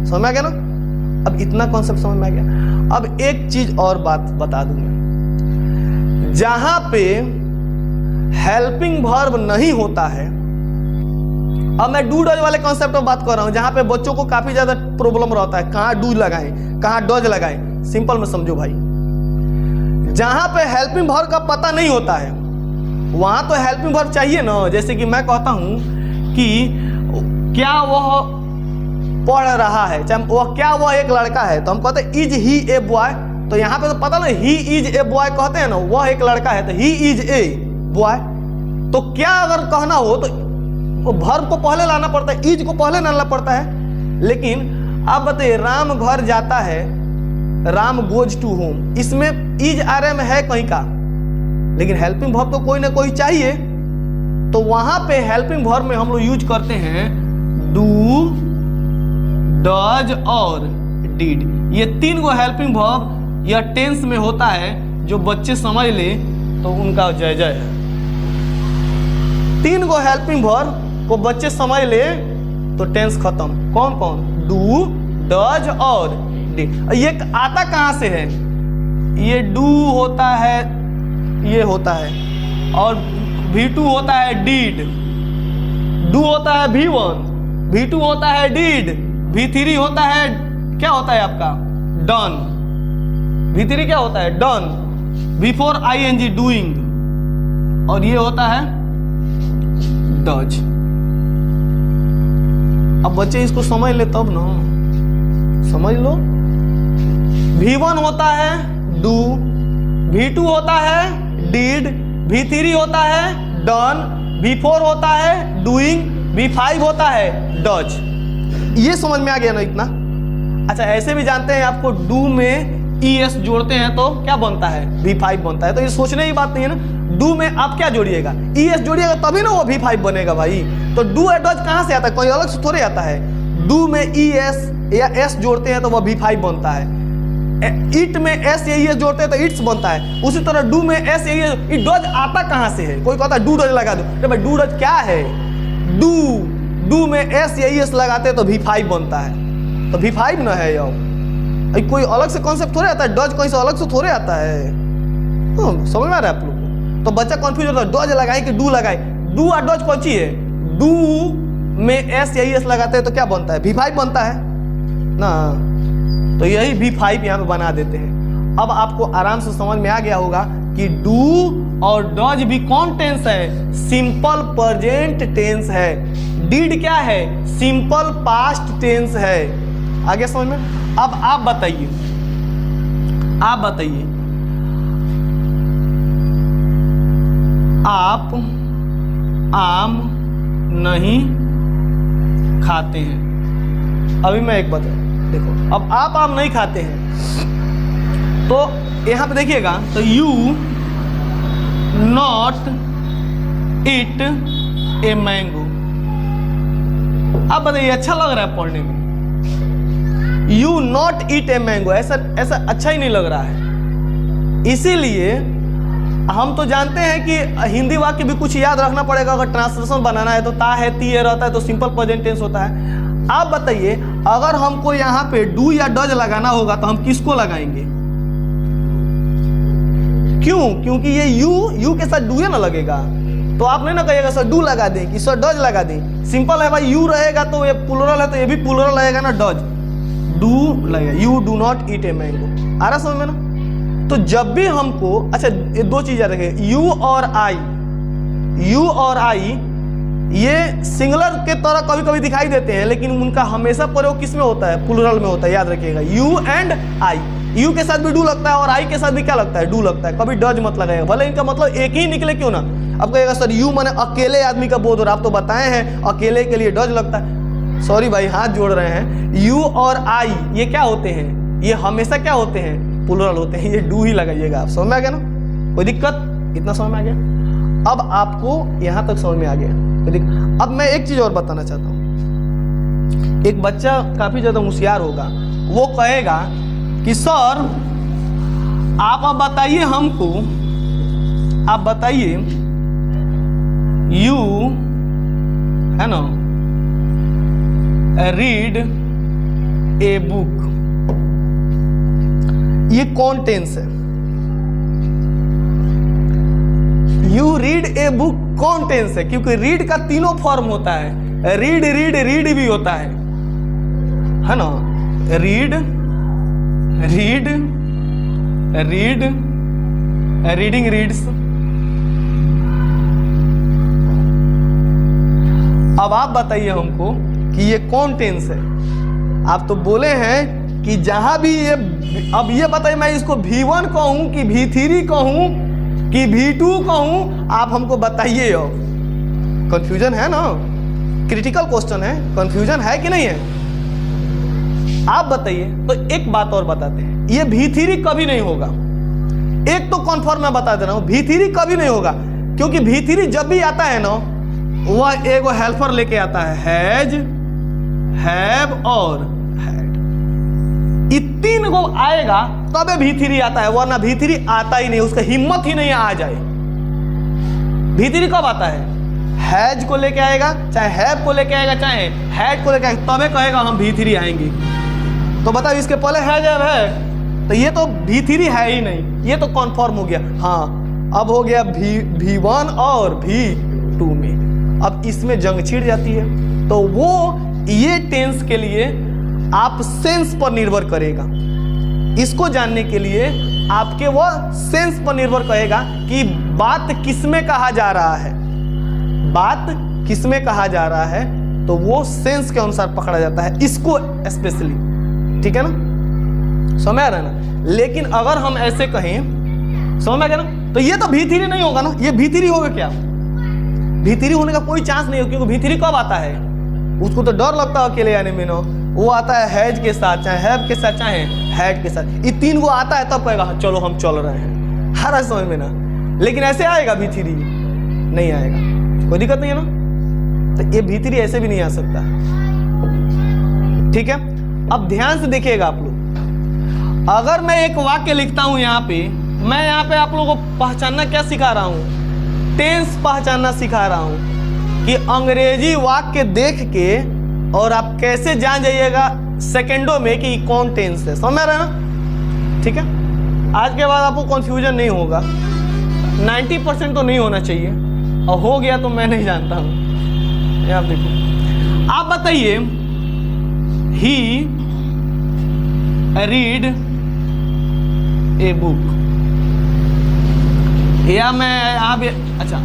समझ में आ गया ना। अब इतना कॉन्सेप्ट समझ में आ गया। अब एक चीज और बात बता दूं मैं, जहां पे हेल्पिंग वर्ब नहीं होता है, अब मैं डू डज वाले कॉन्सेप्ट में बात कर रहा हूं, जहां पे बच्चों को काफी ज्यादा प्रॉब्लम रहता है, कहां डू लगाएं कहां डज लगाएं। सिंपल में समझो भाई, जहां पे हेल्पिंग वर्ब का पता नहीं होता है वहां तो हेल्पिंग वर्ब चाहिए ना। जैसे कि मैं कहता हूं कि क्या वह पढ़ रहा है, चाहे वह क्या वह एक लड़का है, तो हम कहते हैं इज ही ए बॉय। तो यहाँ पे तो पता नहीं ही इज ए बॉय कहते हैं ना, वह एक लड़का है तो ही इज ए बॉय। तो क्या अगर कहना हो तो वर्ब को पहले लाना पड़ता है, इज को पहले लाना पड़ता है। लेकिन आप बताइए राम घर जाता है, राम गोज टू होम, इसमें इज आर एम है कहीं का, लेकिन हेल्पिंग वर्ब तो कोई ना कोई चाहिए। तो वहां पे हेल्पिंग वर्ब में हम लोग यूज करते हैं डू, डज और डिड। ये तीन गो हेल्पिंग वर्ब या टेंस में होता है, जो बच्चे समझ ले तो उनका जय जय है। तीन गो हेल्पिंग वर्ब को बच्चे समझ ले तो टेंस खत्म। कौन कौन? डू, डज और डिड। ये आता कहां से है? ये डू होता है, ये होता है, और V2 होता है डिड, डू होता है V1, V2 होता है डिड, V3 होता है, क्या होता है आपका? डन। V3 क्या होता है? डन, बिफोर ING डूइंग, और ये होता है डज। अब बच्चे इसको समझ ले तब ना, समझ लो। V1 होता है डू, V2 होता है डिड, V3 होता है डन, V4 होता है डूइंग, V5 होता है डज। ये समझ में आ गया ना इतना? अच्छा ऐसे भी जानते हैं आपको, डू में ES जोड़ते हैं तो क्या बनता है? V5 बनता है। तो ये सोचने की बात नहीं है ना, डू में आप क्या जोड़िएगा? ES जोड़िएगा तभी ना वो V5 बनेगा भाई। तो डू और डज कहां से आता है? कोई अलग से थोड़े आता है। डू में ES या S जोड़ते हैं तो वह V5 बनता है। इट में S या ES जोड़ते हैं तो इट्स बनता है। उसी तरह डू में S या ES, डज आता कहां से है? कोई कहता है डू डज लगा दो, तो भाई डू डज क्या है? डू में S या ES लगाते हैं तो V5 बनता है, तो V5 ना है यार। कोई अलग से कॉन्सेप्ट थोड़े आता है, डज कहीं से अलग से थोड़े आता है। समझ में आ रहा है आप लोग को? तो बच्चा कंफ्यूज होता है, डज लगाए कि डू लगाए। डू और डज कौन सी है? डू में S या ES लगाते हैं तो क्या बनता है? V5 बनता है ना। तो यही V5 यहाँ पे बना देते हैं। अब आपको आराम से समझ में आ गया होगा कि डू और डज भी कौन टेंस है? सिंपल प्रेजेंट टेंस है। डिड क्या है? सिंपल पास्ट टेंस है। आगे समझ में? अब आप बताइए, आप आम नहीं खाते हैं। अभी मैं एक बता, देखो अब आप आम नहीं खाते हैं तो यहाँ पे देखिएगा, तो you not eat a mango. अब बताइए अच्छा लग रहा है पढ़ने में? You not eat a mango, ऐसा अच्छा ही नहीं लग रहा है। इसीलिए हम तो जानते हैं कि हिंदी वाक्य भी कुछ याद रखना पड़ेगा। अगर ट्रांसलेशन बनाना है तो ता है, ती है रहता है, तो सिंपल प्रेजेंट टेंस होता है। आप बताइए, अगर हमको यहाँ पे डू या डज लगाना होगा तो हम किसको लगाएंगे? क्यों? क्योंकि ये यू के साथ डू ना लगेगा, तो आप नहीं ना कहिएगा सर डू लगा दें कि सर डज लगा दें। सिंपल है भाई, यू रहेगा तो ये प्लुरल है तो ये भी प्लुरल रहेगा ना, डज, डू लगेगा। You do not eat a mango. आ रहा समझ में ना? तो जब भी हमको, अच्छा ये दो चीजें रखें, यू और आई ये सिंगुलर के तरह कभी कभी दिखाई देते हैं, लेकिन उनका हमेशा प्रयोग किस में होता है? प्लुरल में होता है, याद रखिएगा। यू एंड आई, यू के साथ भी डू लगता है और आई के साथ भी क्या लगता है? डू लगता है। कभी डज मत लगाएगा, भले इनका मतलब एक ही निकले क्यों ना। अब कहेगा सर यू माने अकेले आदमी का बोध हो रहा, आप तो बताए हैं अकेले के लिए डज लगता है। सॉरी भाई, हाथ जोड़ रहे हैं। यू और आई ये क्या होते हैं? ये हमेशा क्या होते हैं? प्लुरल होते हैं। ये डू ही लगाइएगा। आप समझ में आ गया ना? कोई दिक्कत? इतना समझ में आ गया? अब आपको यहां तक समझ में आ गया? अब मैं एक चीज और बताना चाहता हूं। एक बच्चा काफी ज्यादा होशियार होगा, वो कहेगा कि सर आप अब बताइए हमको, आप बताइए यू है ना रीड ए बुक, ये कौन टेंस है? यू रीड ए बुक कौन टेंस है? क्योंकि रीड का तीनों फॉर्म होता है, रीड रीड रीड भी होता है ना? Read read read reading reads. अब आप बताइए हमको कि ये कौन टेंस है? आप तो बोले हैं कि जहां भी ये, अब ये बताइए मैं इसको V1 कहूं कि V3 कहूं कि V2 कहूं, आप हमको बताइए। अब कंफ्यूजन है ना? क्रिटिकल क्वेश्चन है, कंफ्यूजन है कि नहीं है? आप बताइए। तो एक बात और बताते हैं, ये V3 कभी नहीं होगा। एक तो कन्फर्म मैं बता दे रहा हूं, V3 कभी नहीं होगा, क्योंकि V3 जब भी आता है ना, वह एक हेल्पर लेके आता है, हैज, हैव और हैड। ये तीन को आएगा तबे V3 आता है, वरना V3 आता ही नहीं, उसका हिम्मत ही नहीं आ जाए। V3 कब आता है? हैज को लेके आएगा, चाहे हैव को लेके आएगा, चाहे हैड को लेके आएगा, तबे कहेगा हम V3 आएंगे। तो बताओ इसके पहले हैज है तो ये तो V3 है ही नहीं, ये तो कन्फर्म हो गया। हाँ, अब हो गया V1 और V2 में, अब इसमें जंग छिड़ जाती है। तो वो ये टेंस के लिए आप सेंस पर निर्भर करेगा। इसको जानने के लिए आपके वो सेंस पर निर्भर करेगा कि बात किसमें कहा जा रहा है, बात किसमें कहा जा रहा है, तो वो सेंस के अनुसार पकड़ा जाता है इसको स्पेशली। ठीक है ना? समझ आ रहा है ना? लेकिन अगर हम ऐसे कहें, समझ में आ गया ना? तो ये तो V3 नहीं होगा ना, ये V3 होगा क्या? V3 होने का कोई चांस नहीं हो, क्योंकि V3 कब आता है? उसको तो डर लगता है अकेले आने में ना, वो आता है हैज के साथ, चाहे हैव के साथ, चाहे हैड के साथ। ये तीन को आता है तब कहेगा चलो हम चल रहे हैं, हर समझ में ना। लेकिन ऐसे आएगा V3? नहीं आएगा, कोई दिक्कत नहीं है ना? तो ये V3 ऐसे भी नहीं आ सकता। ठीक है, अब ध्यान से देखिएगा आप लोग। अगर मैं एक वाक्य लिखता हूं यहाँ पे, मैं यहाँ पे आप लोगों को पहचानना क्या सिखा रहा हूं? टेंस पहचानना सिखा रहा हूं कि अंग्रेजी वाक्य देख के और आप कैसे जान जाइएगा सेकेंडों में कि कौन टेंस है। समझ रहे हैं ना? ठीक है, आज के बाद आपको कंफ्यूजन नहीं होगा, 90% तो नहीं होना चाहिए, और हो गया तो मैं नहीं जानता हूं। आप देखिए, आप बताइए ही रीड ए बुक, या मैं यहाँ पे, अच्छा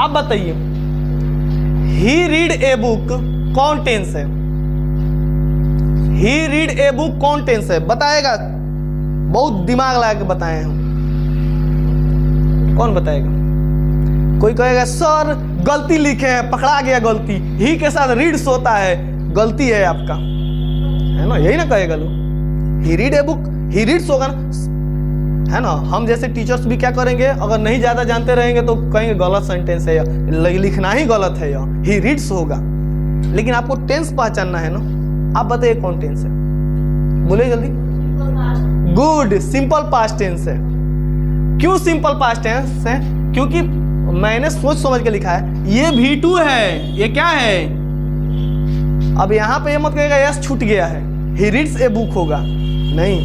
आप बताइए ही रीड ए बुक कौन टेंस है? ही रीड ए बुक कौन टेंस है? बताएगा? बहुत दिमाग लगा के बताए हम, कौन बताएगा? कोई कहेगा सर गलती लिखे हैं, पकड़ा गया गलती, ही के साथ रीड्स होता है, गलती है आपका, है ना, यही ना कहेगा लोग। He read a book, he reads होगा ना, है ना। हम जैसे टीचर्स भी क्या करेंगे, अगर नहीं ज्यादा जानते रहेंगे तो कहेंगे गलत सेंटेंस है, लिखना ही गलत है, ही रीड्स होगा। लेकिन आपको टेंस पहचानना है ना। आप बताइए कौन टेंस है, बोले जल्दी। गुड, सिंपल पास्ट टेंस है। क्यों सिंपल पास्ट टेंस है? क्योंकि मैंने सोच समझ के लिखा है, ये V2 है, ये क्या है। अब यहां पे ये मत कहेगा यस छूट गया है, ही रीड्स ए बुक होगा, नहीं,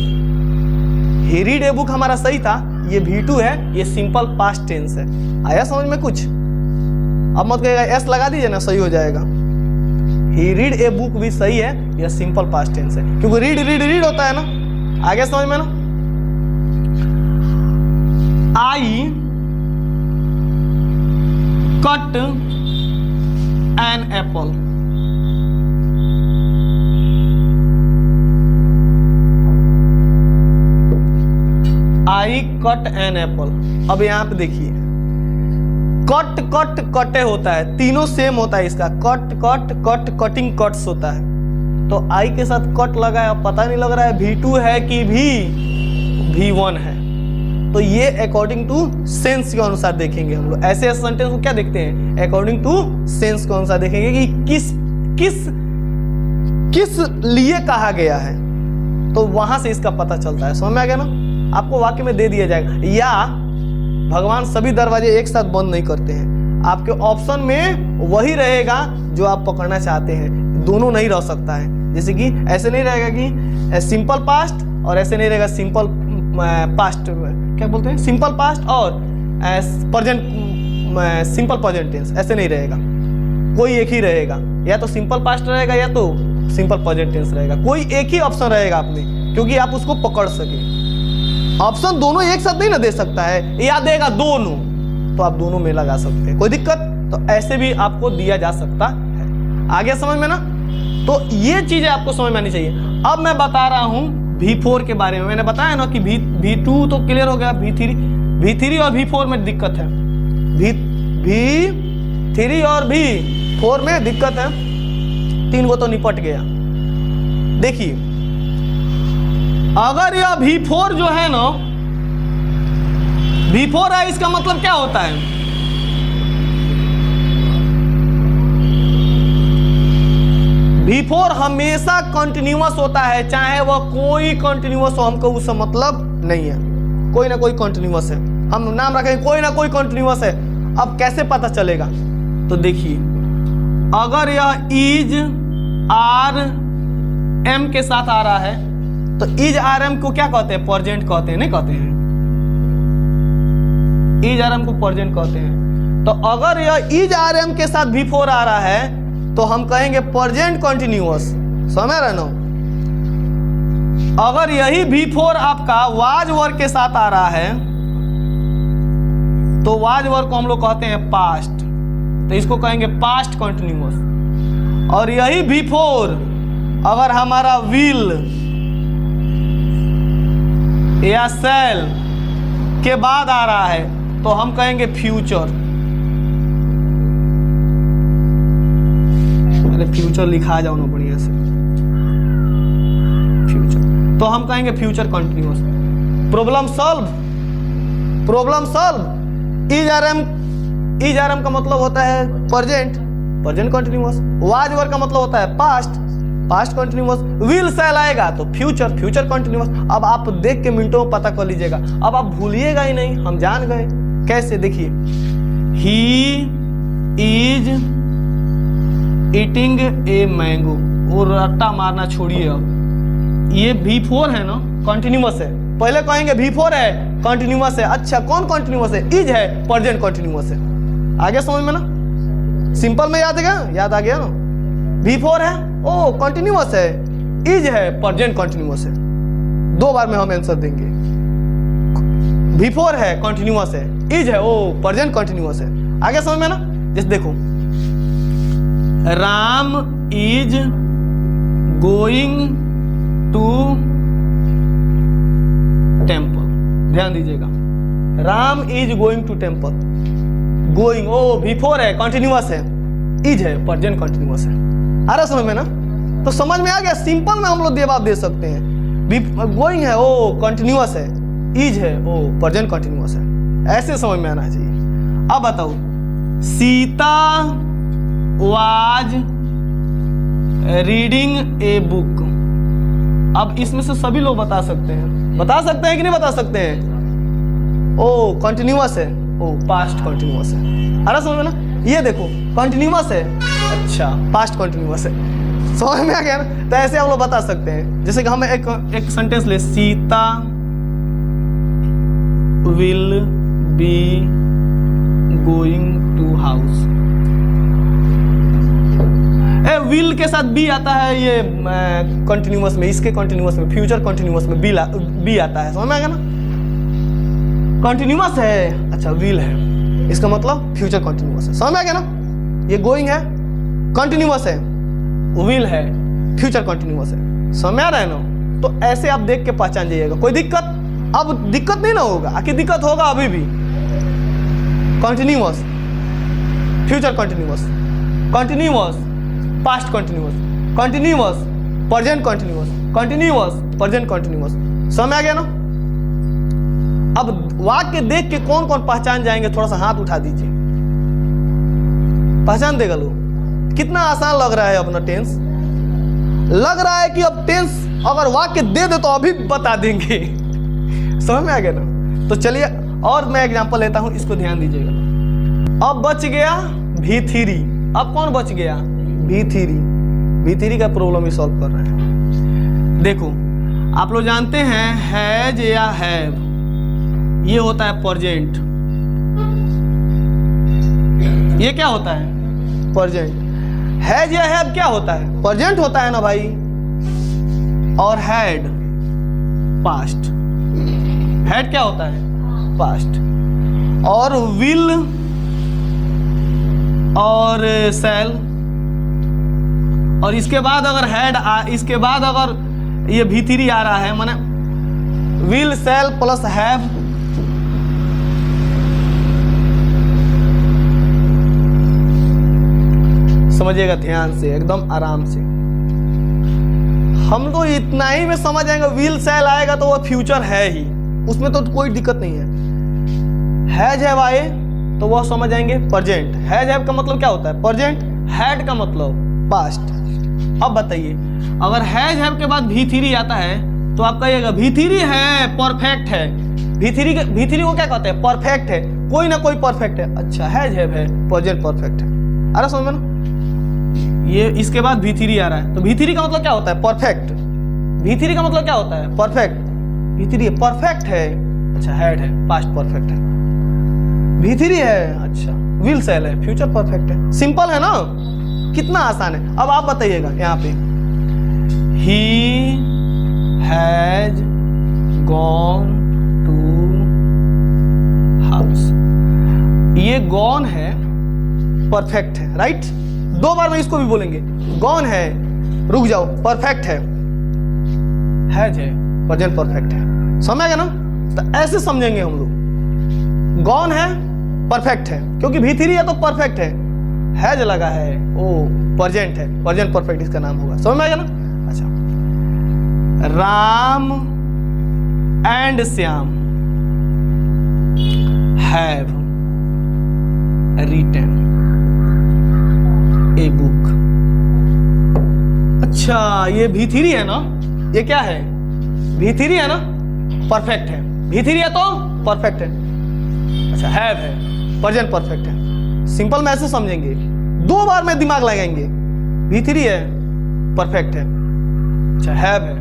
ही रीड ए बुक हमारा सही था, ये V2 है, ये सिंपल पास्ट टेंस है। आया समझ में कुछ? अब मत कहेगा एस लगा दीजिए ना, सही हो जाएगा। ही रीड ए बुक भी सही है, यह सिंपल पास्ट टेंस है, क्योंकि रीड रीड रीड होता है ना। आगे समझ में ना। I cut an apple, I cut an apple. अब यहां पे देखिए, कट कट कटे होता है, तीनों सेम होता है इसका, cut cut cut cutting cuts होता है। तो आई के साथ कट लगा है, पता नहीं लग रहा है V2 है कि V1 है। तो ये अकॉर्डिंग टू सेंस के अनुसार देखेंगे हम लोग। ऐसे सेंटेंस को क्या देखते हैं, अकॉर्डिंग टू सेंस के अनुसार देखेंगे कि किस किस किस लिए कहा गया है, तो वहां से इसका पता चलता है। समझ में आ गया ना। आपको वाक्य में दे दिया जाएगा, या भगवान सभी दरवाजे एक साथ बंद नहीं करते हैं, आपके ऑप्शन में वही रहेगा जो आप पकड़ना चाहते हैं, दोनों नहीं रह सकता है। जैसे कि ऐसे नहीं रहेगा कि सिंपल पास्ट, और ऐसे नहीं रहेगा सिंपल पास्ट, क्या बोलते हैं, सिंपल पास्ट और प्रेजेंट, सिंपल प्रेजेंट टेंस, ऐसे नहीं रहेगा। कोई एक ही रहेगा, या तो सिंपल पास्ट रहेगा या तो सिंपल प्रेजेंट टेंस रहेगा। कोई एक ही ऑप्शन रहेगा आपने, क्योंकि आप उसको पकड़ सके। ऑप्शन दोनों एक साथ नहीं ना दे सकता है, या देगा दोनों, तो आप दोनों में लगा सकते हैं, कोई दिक्कत। तो ऐसे भी आपको दिया जा सकता है। आगे समझ में ना। तो ये चीजें आपको समझ में आनी चाहिए। अब मैं बता रहा हूं V4 के बारे में। मैंने बताया ना कि V2 तो क्लियर हो गया, V3 और V4 में दिक्कत है, V3 और V4 में दिक्कत है, 3 को तो निपट गया। देखिए, अगर यह V4 जो है ना, V4 है, इसका मतलब क्या होता है, V4 हमेशा कंटिन्यूअस होता है, चाहे वह कोई कंटिन्यूअस हो, हमको उससे मतलब नहीं है। कोई ना कोई कंटिन्यूअस है, हम नाम रखेंगे कोई ना कोई कंटिन्यूअस है। अब कैसे पता चलेगा, तो देखिए, अगर यह इज आर एम के साथ आ रहा है, तो इज आर एम को क्या कहते हैं, प्रेजेंट कहते हैं, नहीं कहते हैं, इज आर एम को प्रेजेंट कहते हैं। तो अगर यह इज आर एम के साथ V4 आ रहा है, तो हम कहेंगे प्रेजेंट कंटिन्यूअस। समझ रहे ना। अगर यही V4 आपका वाज वर्ग के साथ आ रहा है, तो वाज वर्ग को हम लोग कहते हैं पास्ट, तो इसको कहेंगे पास्ट कंटिन्यूअस। और यही V4 अगर हमारा विल या सेल के बाद आ रहा है, तो हम कहेंगे फ्यूचर। अरे फ्यूचर लिखा जाओ ना बढ़िया से, फ्यूचर, तो हम कहेंगे future continuous. Problem solve, problem solve. Is are am का मतलब होता है प्रेजेंट, प्रेजेंट कंटिन्यूअस। वाज वर्ग का मतलब होता है past, past continuous. Will shall आएगा तो फ्यूचर, फ्यूचर कंटिन्यूअस। अब आप देख के मिनटों में पता कर लीजिएगा, अब आप भूलिएगा ही नहीं, हम जान गए। कैसे, देखिए, he is eating a mango, वो रट्टा मारना छोड़िए। अब ये V4 है ना, कंटिन्यूअस है। पहले कहेंगे V4 है, कंटिन्यूअस है। अच्छा, कौन कंटिन्यूअस है, इज है, प्रेजेंट कंटिन्यूअस है। आगे समझ में ना। सिंपल में याद आ गया ना। V4 है, ओ कंटिन्यूअस है, इज है, प्रेजेंट कंटिन्यूअस है। 2 बार में हम आंसर देंगे। V4 है, कंटिन्यूअस है, इज है, ओ प्रेजेंट कंटिन्यूअस है। आगे समझ में ना। जैसे देखो, Ram is going to temple, ध्यान दीजिएगा, Ram is going to temple. Going, ओ बिफोर है, कंटिन्यूअस है, इज है, प्रेजेंट कंटिन्यूअस है। आ रहा समझ में ना? तो समझ में आ गया, सिंपल में हम लोग जवाब दे सकते हैं। गोइंग है, ओ कंटिन्यूअस है, इज है, ओ प्रेजेंट कंटिन्यूअस है। ऐसे समझ में आना चाहिए। अब बताओ, Sita was reading a book. अब इसमें से सभी लोग बता सकते हैं, बता सकते हैं कि नहीं बता सकते हैं? ओ कंटिन्यूअस है, ओ पास्ट कंटिन्यूअस है। अरे समझ में ना? ये देखो कंटिन्यूअस है, अच्छा पास्ट कंटिन्यूअस है। समझ में आ गया ना? तो ऐसे हम लोग बता सकते हैं। जैसे कि हम एक सेंटेंस ले, Sita will be going to house. Will के साथ बी आता है ये कंटिन्यूअस में, इसके कंटिन्यूअस में, फ्यूचर कंटिन्यूअस में बी आता है। समझ में आ गया ना? कंटिन्यूअस है, अच्छा विल है, इसका मतलब फ्यूचर कंटिन्यूअस है। समझ में आ गया ना? ये गोइंग है, कंटिन्यूअस है, विल है, फ्यूचर कंटिन्यूअस है। समझ में आ रहा है ना? तो ऐसे आप देख के पहचान जाइएगा। कोई दिक्कत? अब दिक्कत नहीं ना होगा, आखिर दिक्कत होगा अभी भी। Continuous, future continuous, continuous, past continuous, continuous, present continuous, continuous, present continuous. समझ आ गया ना? अब वाक्य देख के कौन कौन पहचान जाएंगे, थोड़ा सा हाथ उठा दीजिए। पहचान देगा लोग? कितना आसान लग रहा है अपना टेंस। लग रहा है कि अब टेंस अगर वाक्य दे दे तो अभी बता देंगे। समझ में आ गया ना? तो चलिए और मैं एग्जांपल लेता हूं, इसको ध्यान दीजिएगा। अब बच गया V3। अब कौन बच गया? V3। V3 का प्रॉब्लम ही सॉल्व कर रहे हैं। देखो आप लोग जानते हैं हैज या हैव, ये होता है प्रेजेंट। ये क्या होता है? प्रेजेंट। हैज या हैव क्या होता है? प्रेजेंट होता है ना भाई। और हैड पास्ट। हैड क्या होता है? पास्ट। और विल और शैल, और इसके बाद अगर हैड इसके बाद अगर ये V3 आ रहा है, माने विल शैल प्लस हैव, समझिएगा ध्यान से, एकदम आराम से। हम तो इतना ही में समझ जाएंगे, विल शैल आएगा तो वो फ्यूचर है ही, उसमें तो कोई दिक्कत नहीं है। हैज हैव आए तो वह समझ जाएंगे प्रेजेंट। हैज हैव का मतलब क्या होता है? प्रेजेंट। हैड का मतलब पास्ट। अब बताइए, अगर हैज हैव के बाद V3 आता है तो आप कहिएगा V3 है, परफेक्ट है। V3 को क्या कहते हैं? परफेक्ट है, कोई ना कोई परफेक्ट है। अच्छा हैज हैव है, प्रेजेंट परफेक्ट है। अरे समझ में ना? ये इसके बाद V3 आ रहा है तो V3 का मतलब क्या होता है? परफेक्ट। V3 का मतलब क्या होता है? परफेक्ट। V3 परफेक्ट है, अच्छा हैड है, पास्ट परफेक्ट है। V3 है, अच्छा विल शैल है, फ्यूचर परफेक्ट है। सिंपल है ना? कितना आसान है। अब आप बताइएगा यहाँ पे, he has gone to house. ये गॉन है, परफेक्ट है, राइट? दो बार में इसको भी बोलेंगे। गॉन है, रुक जाओ, परफेक्ट है, हैज है, प्रेजेंट परफेक्ट है। समझ गया ना? तो ऐसे समझेंगे हम लोग। गॉन है, परफेक्ट है, क्योंकि V3 है तो परफेक्ट है। हैज लगा है, ओ प्रेजेंट है, प्रेजेंट परफेक्ट इसका नाम होगा। समझ में आ गया ना? अच्छा, Ram and Shyam have written a book. अच्छा ये V3 है ना? ये क्या है? V3 है ना? परफेक्ट है। V3 है तो परफेक्ट है। अच्छा हैव है, प्रेजेंट परफेक्ट है। सिंपल में ऐसे समझेंगे, दो बार में दिमाग लगाएंगे। V3 है, परफेक्ट है, अच्छा हैव है,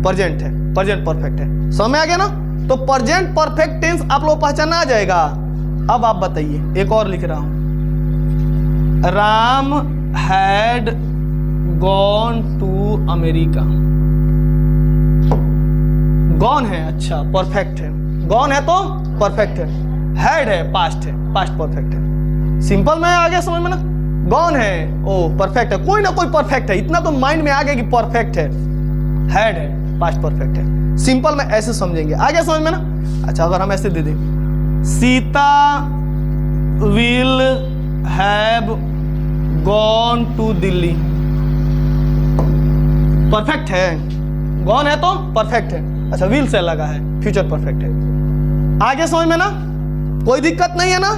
प्रेजेंट है, प्रेजेंट परफेक्ट है। समझ में आ गया ना? तो प्रेजेंट परफेक्ट टेंस आप लोग पहचाना आ जाएगा। अब आप बताइए, एक और लिख रहा हूं, Ram had gone to America. Gone है, अच्छा परफेक्ट है, गॉन है तो परफेक्ट है, हैड है, पास्ट है, पास्ट परफेक्ट है। सिंपल में आ गया समझ में ना? गॉन है, ओ परफेक्ट है, कोई ना कोई परफेक्ट है, इतना तो माइंड में आ गया कि परफेक्ट है, हैड है, पास्ट परफेक्ट है। सिंपल में ऐसे समझेंगे, आ गया समझ में ना? अच्छा अगर हम ऐसे दे दें, Sita will have gone to Delhi. Perfect है, गॉन है तो परफेक्ट है। अच्छा, विल से लगा है, फ्यूचर परफेक्ट है। आगे समझ में ना, कोई दिक्कत नहीं है ना,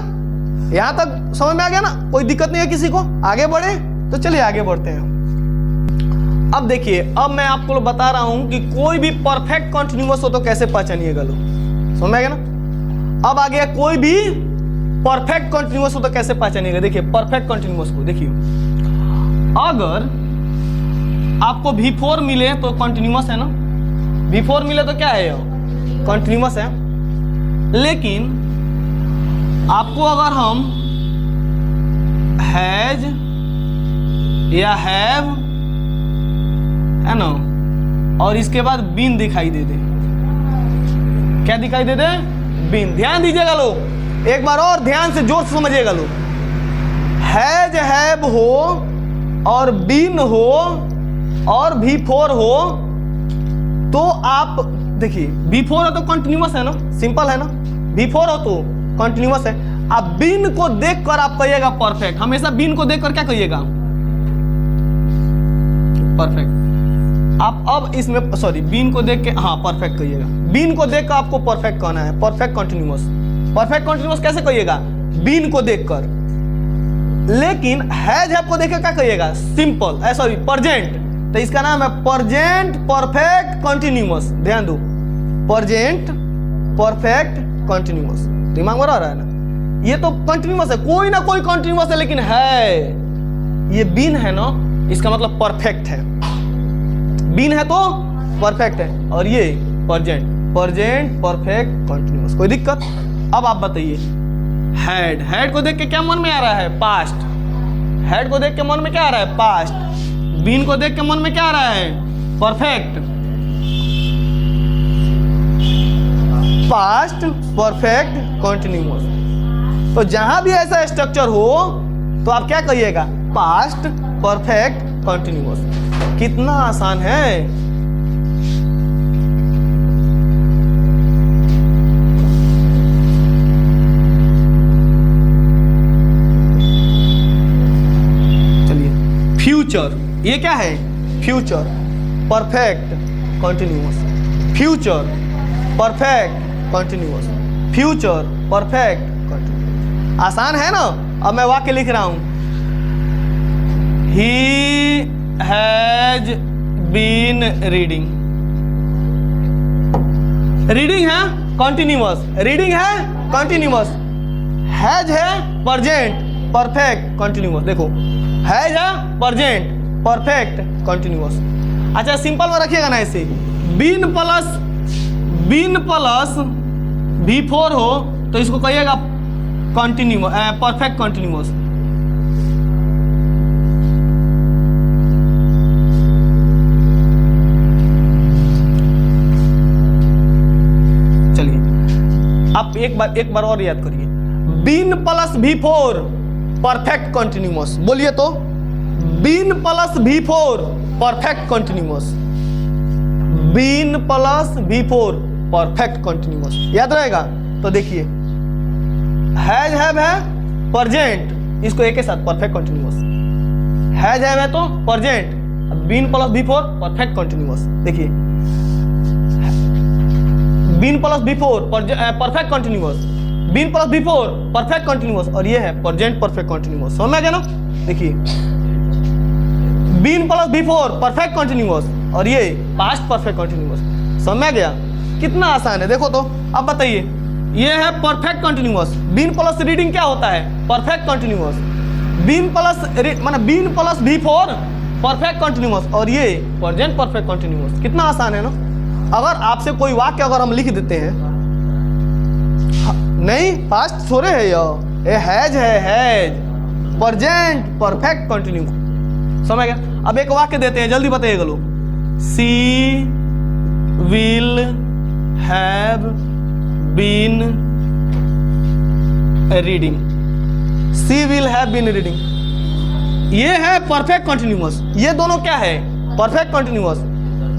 यहां तक समझ में आ गया ना, कोई दिक्कत नहीं है किसी को। आगे बढ़े तो चलिए आगे बढ़ते हैं। अब देखिए, अब मैं आपको बता रहा हूं कि कोई भी परफेक्ट कंटिन्यूअस हो तो कैसे पहचानिएगा लोग, समझ में आ गया ना। अब आ गया कोई भी परफेक्ट कंटिन्यूअस हो तो कैसे पहचानिएगा। देखिए परफेक्ट कंटिन्यूअस को देखिए, अगर आपको V4 मिले तो कंटिन्यूअस है ना, V4 मिले तो क्या है, कंटिन्यूअस है। लेकिन आपको अगर हम हैज या हैव है ना, और इसके बाद बीन दिखाई दे दे, क्या दिखाई दे दे, बीन। ध्यान दीजिएगा लोग, एक बार और ध्यान से जोर से समझिएगा लोग। हैज हैव हो और बीन हो और V4 हो तो आप देखिए, V4 हो तो कंटिन्यूअस है ना, सिंपल है ना, V4 हो तो कंटिन्यूअस है। अब बीन को देखकर आप कहिएगा परफेक्ट, हमेशा बीन को देखकर क्या कहिएगा, परफेक्ट। आप अब इसमें सॉरी, बीन को देख के हाँ परफेक्ट कहिएगा। बीन को देखकर आपको परफेक्ट कहना है, परफेक्ट कंटिन्यूअस। परफेक्ट कंटिन्यूअस कैसे कहिएगा, बीन को देखकर। लेकिन हैज हैव को देखकर क्या कहिएगा, सिंपल सॉरी परजेंट, तो इसका नाम है परजेंट परफेक्ट कंटिन्यूअस। ध्यान दो, परजेंट परफेक्ट कंटिन्यूअस, दिमाग में रह रहा है ना। ये तो कंटिन्यूअस है, कोई ना कोई कंटिन्यूअस है, लेकिन है ये बीन है ना, इसका मतलब परफेक्ट है। बीन है तो परफेक्ट है, और ये परजेंट, परजेंट परफेक्ट कंटिन्यूअस। कोई दिक्कत। अब आप बताइए, हैड, हैड को देख के क्या मन में आ रहा है, पास्ट। हैड को देख के मन में क्या आ रहा है, पास्ट। बीन को देख के मन में क्या आ रहा है, परफेक्ट। Past perfect continuous. तो जहां भी ऐसा स्ट्रक्चर हो तो आप क्या कहिएगा, पास्ट परफेक्ट कंटिन्यूअस। कितना आसान है। चलिए, फ्यूचर, ये क्या है, future perfect continuous. Future perfect continuous, future perfect continuous. आसान है ना। अब मैं वाक्य लिख रहा हूं, he has been reading. Reading है कंटिन्यूअस, रीडिंग है कंटिन्यूअस। हैज है परजेंट परफेक्ट कंटिन्यूअस। देखो, हैज है परजेंट परफेक्ट कंटिन्यूअस। अच्छा, सिंपल में रखिएगा ना ऐसे, बीन प्लस V4 हो तो इसको कहिएगा कंटिन्यूअस, परफेक्ट कंटिन्यूअस। चलिए, आप एक बार और याद करिए, been plus V4 perfect continuous. बोलिए तो, been plus V4 perfect continuous. Been plus V4 perfect continuous, याद रहेगा। तो देखिए, हैज हैव है परजेंट, इसको एक के साथ परफेक्ट कंटिन्यूअस। हैज हैव है तो present, been plus V4 perfect continuous. देखिए, been plus V4 perfect continuous, been plus V4 perfect continuous, और ये है परजेंट परफेक्ट कंटिन्यूअस। समझ में आ गया ना। देखिए, been plus V4 perfect continuous, और ये पास्ट परफेक्ट कंटिन्यूअस। समझ में आ गया, कितना आसान है। देखो तो, अब बताइए, ये है perfect continuous. Been plus reading क्या होता है, परफेक्ट कंटिन्यूअस। बीन प्लस माने been plus V4 perfect continuous, और ये प्रेजेंट परफेक्ट कंटिन्यूअस। कितना आसान है ना। अगर आपसे कोई वाक्य अगर हम लिख देते हैं, नहीं पास्ट थोड़े है ये हैज है, हैज प्रेजेंट परफेक्ट कंटिन्यूअस। समझ गया। अब एक वाक्य देते हैं, जल्दी बताइएगा लोग। She will have been reading. She will have been reading, ये है परफेक्ट कंटिन्यूअस। ये दोनों क्या है, परफेक्ट कंटिन्यूअस।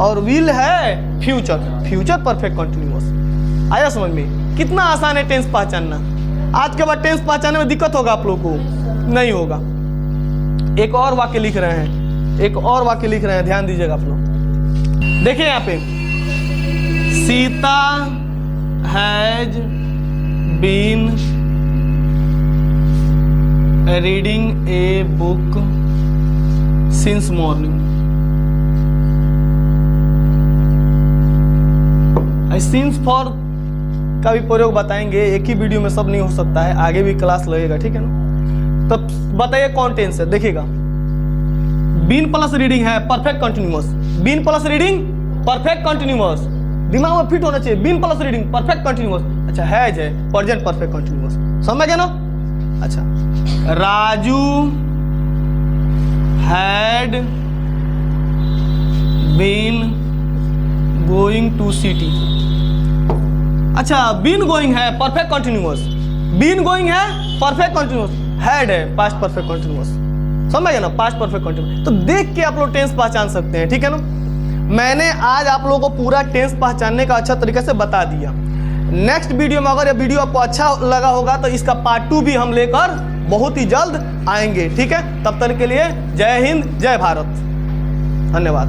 और विल है फ्यूचर, फ्यूचर परफेक्ट कंटिन्यूअस। आया समझ में। कितना आसान है टेंस पहचानना। आज के बाद टेंस पहचानने में दिक्कत होगा आप लोग को? नहीं होगा। एक और वाक्य लिख रहे हैं, एक और वाक्य लिख रहे हैं, ध्यान दीजिएगा आप लोग। देखिए यहाँ पे, Sita has been reading a book since morning. Since for का भी प्रयोग बताएंगे, एक ही वीडियो में सब नहीं हो सकता है, आगे भी क्लास लगेगा, ठीक है ना। तब बताइए कौन टेंस है। देखिएगा, बीन प्लस रीडिंग है perfect continuous, been plus reading perfect continuous, दिमाग में फिट होना चाहिए। Been plus reading perfect continuous. अच्छा, हैज है प्रेजेंट परफेक्ट कंटिन्यूअस, समझ गए ना। अच्छा, Raju had been going to city. अच्छा, बीन गोइंग है परफेक्ट कंटिन्यूअस, बीन गोइंग है परफेक्ट कंटिन्यूअस, हैड है पास्ट परफेक्ट कंटिन्यूअस, समझ गए ना, पास्ट परफेक्ट कंटिन्यूअस। तो देख के आप लोग टेंस पहचान सकते हैं, ठीक है ना। मैंने आज आप लोगों को पूरा टेंस पहचानने का अच्छा तरीके से बता दिया। नेक्स्ट वीडियो में अगर ये वीडियो आपको अच्छा लगा होगा तो इसका पार्ट 2 भी हम लेकर बहुत ही जल्द आएंगे, ठीक है। तब तक के लिए जय हिंद, जय भारत, धन्यवाद।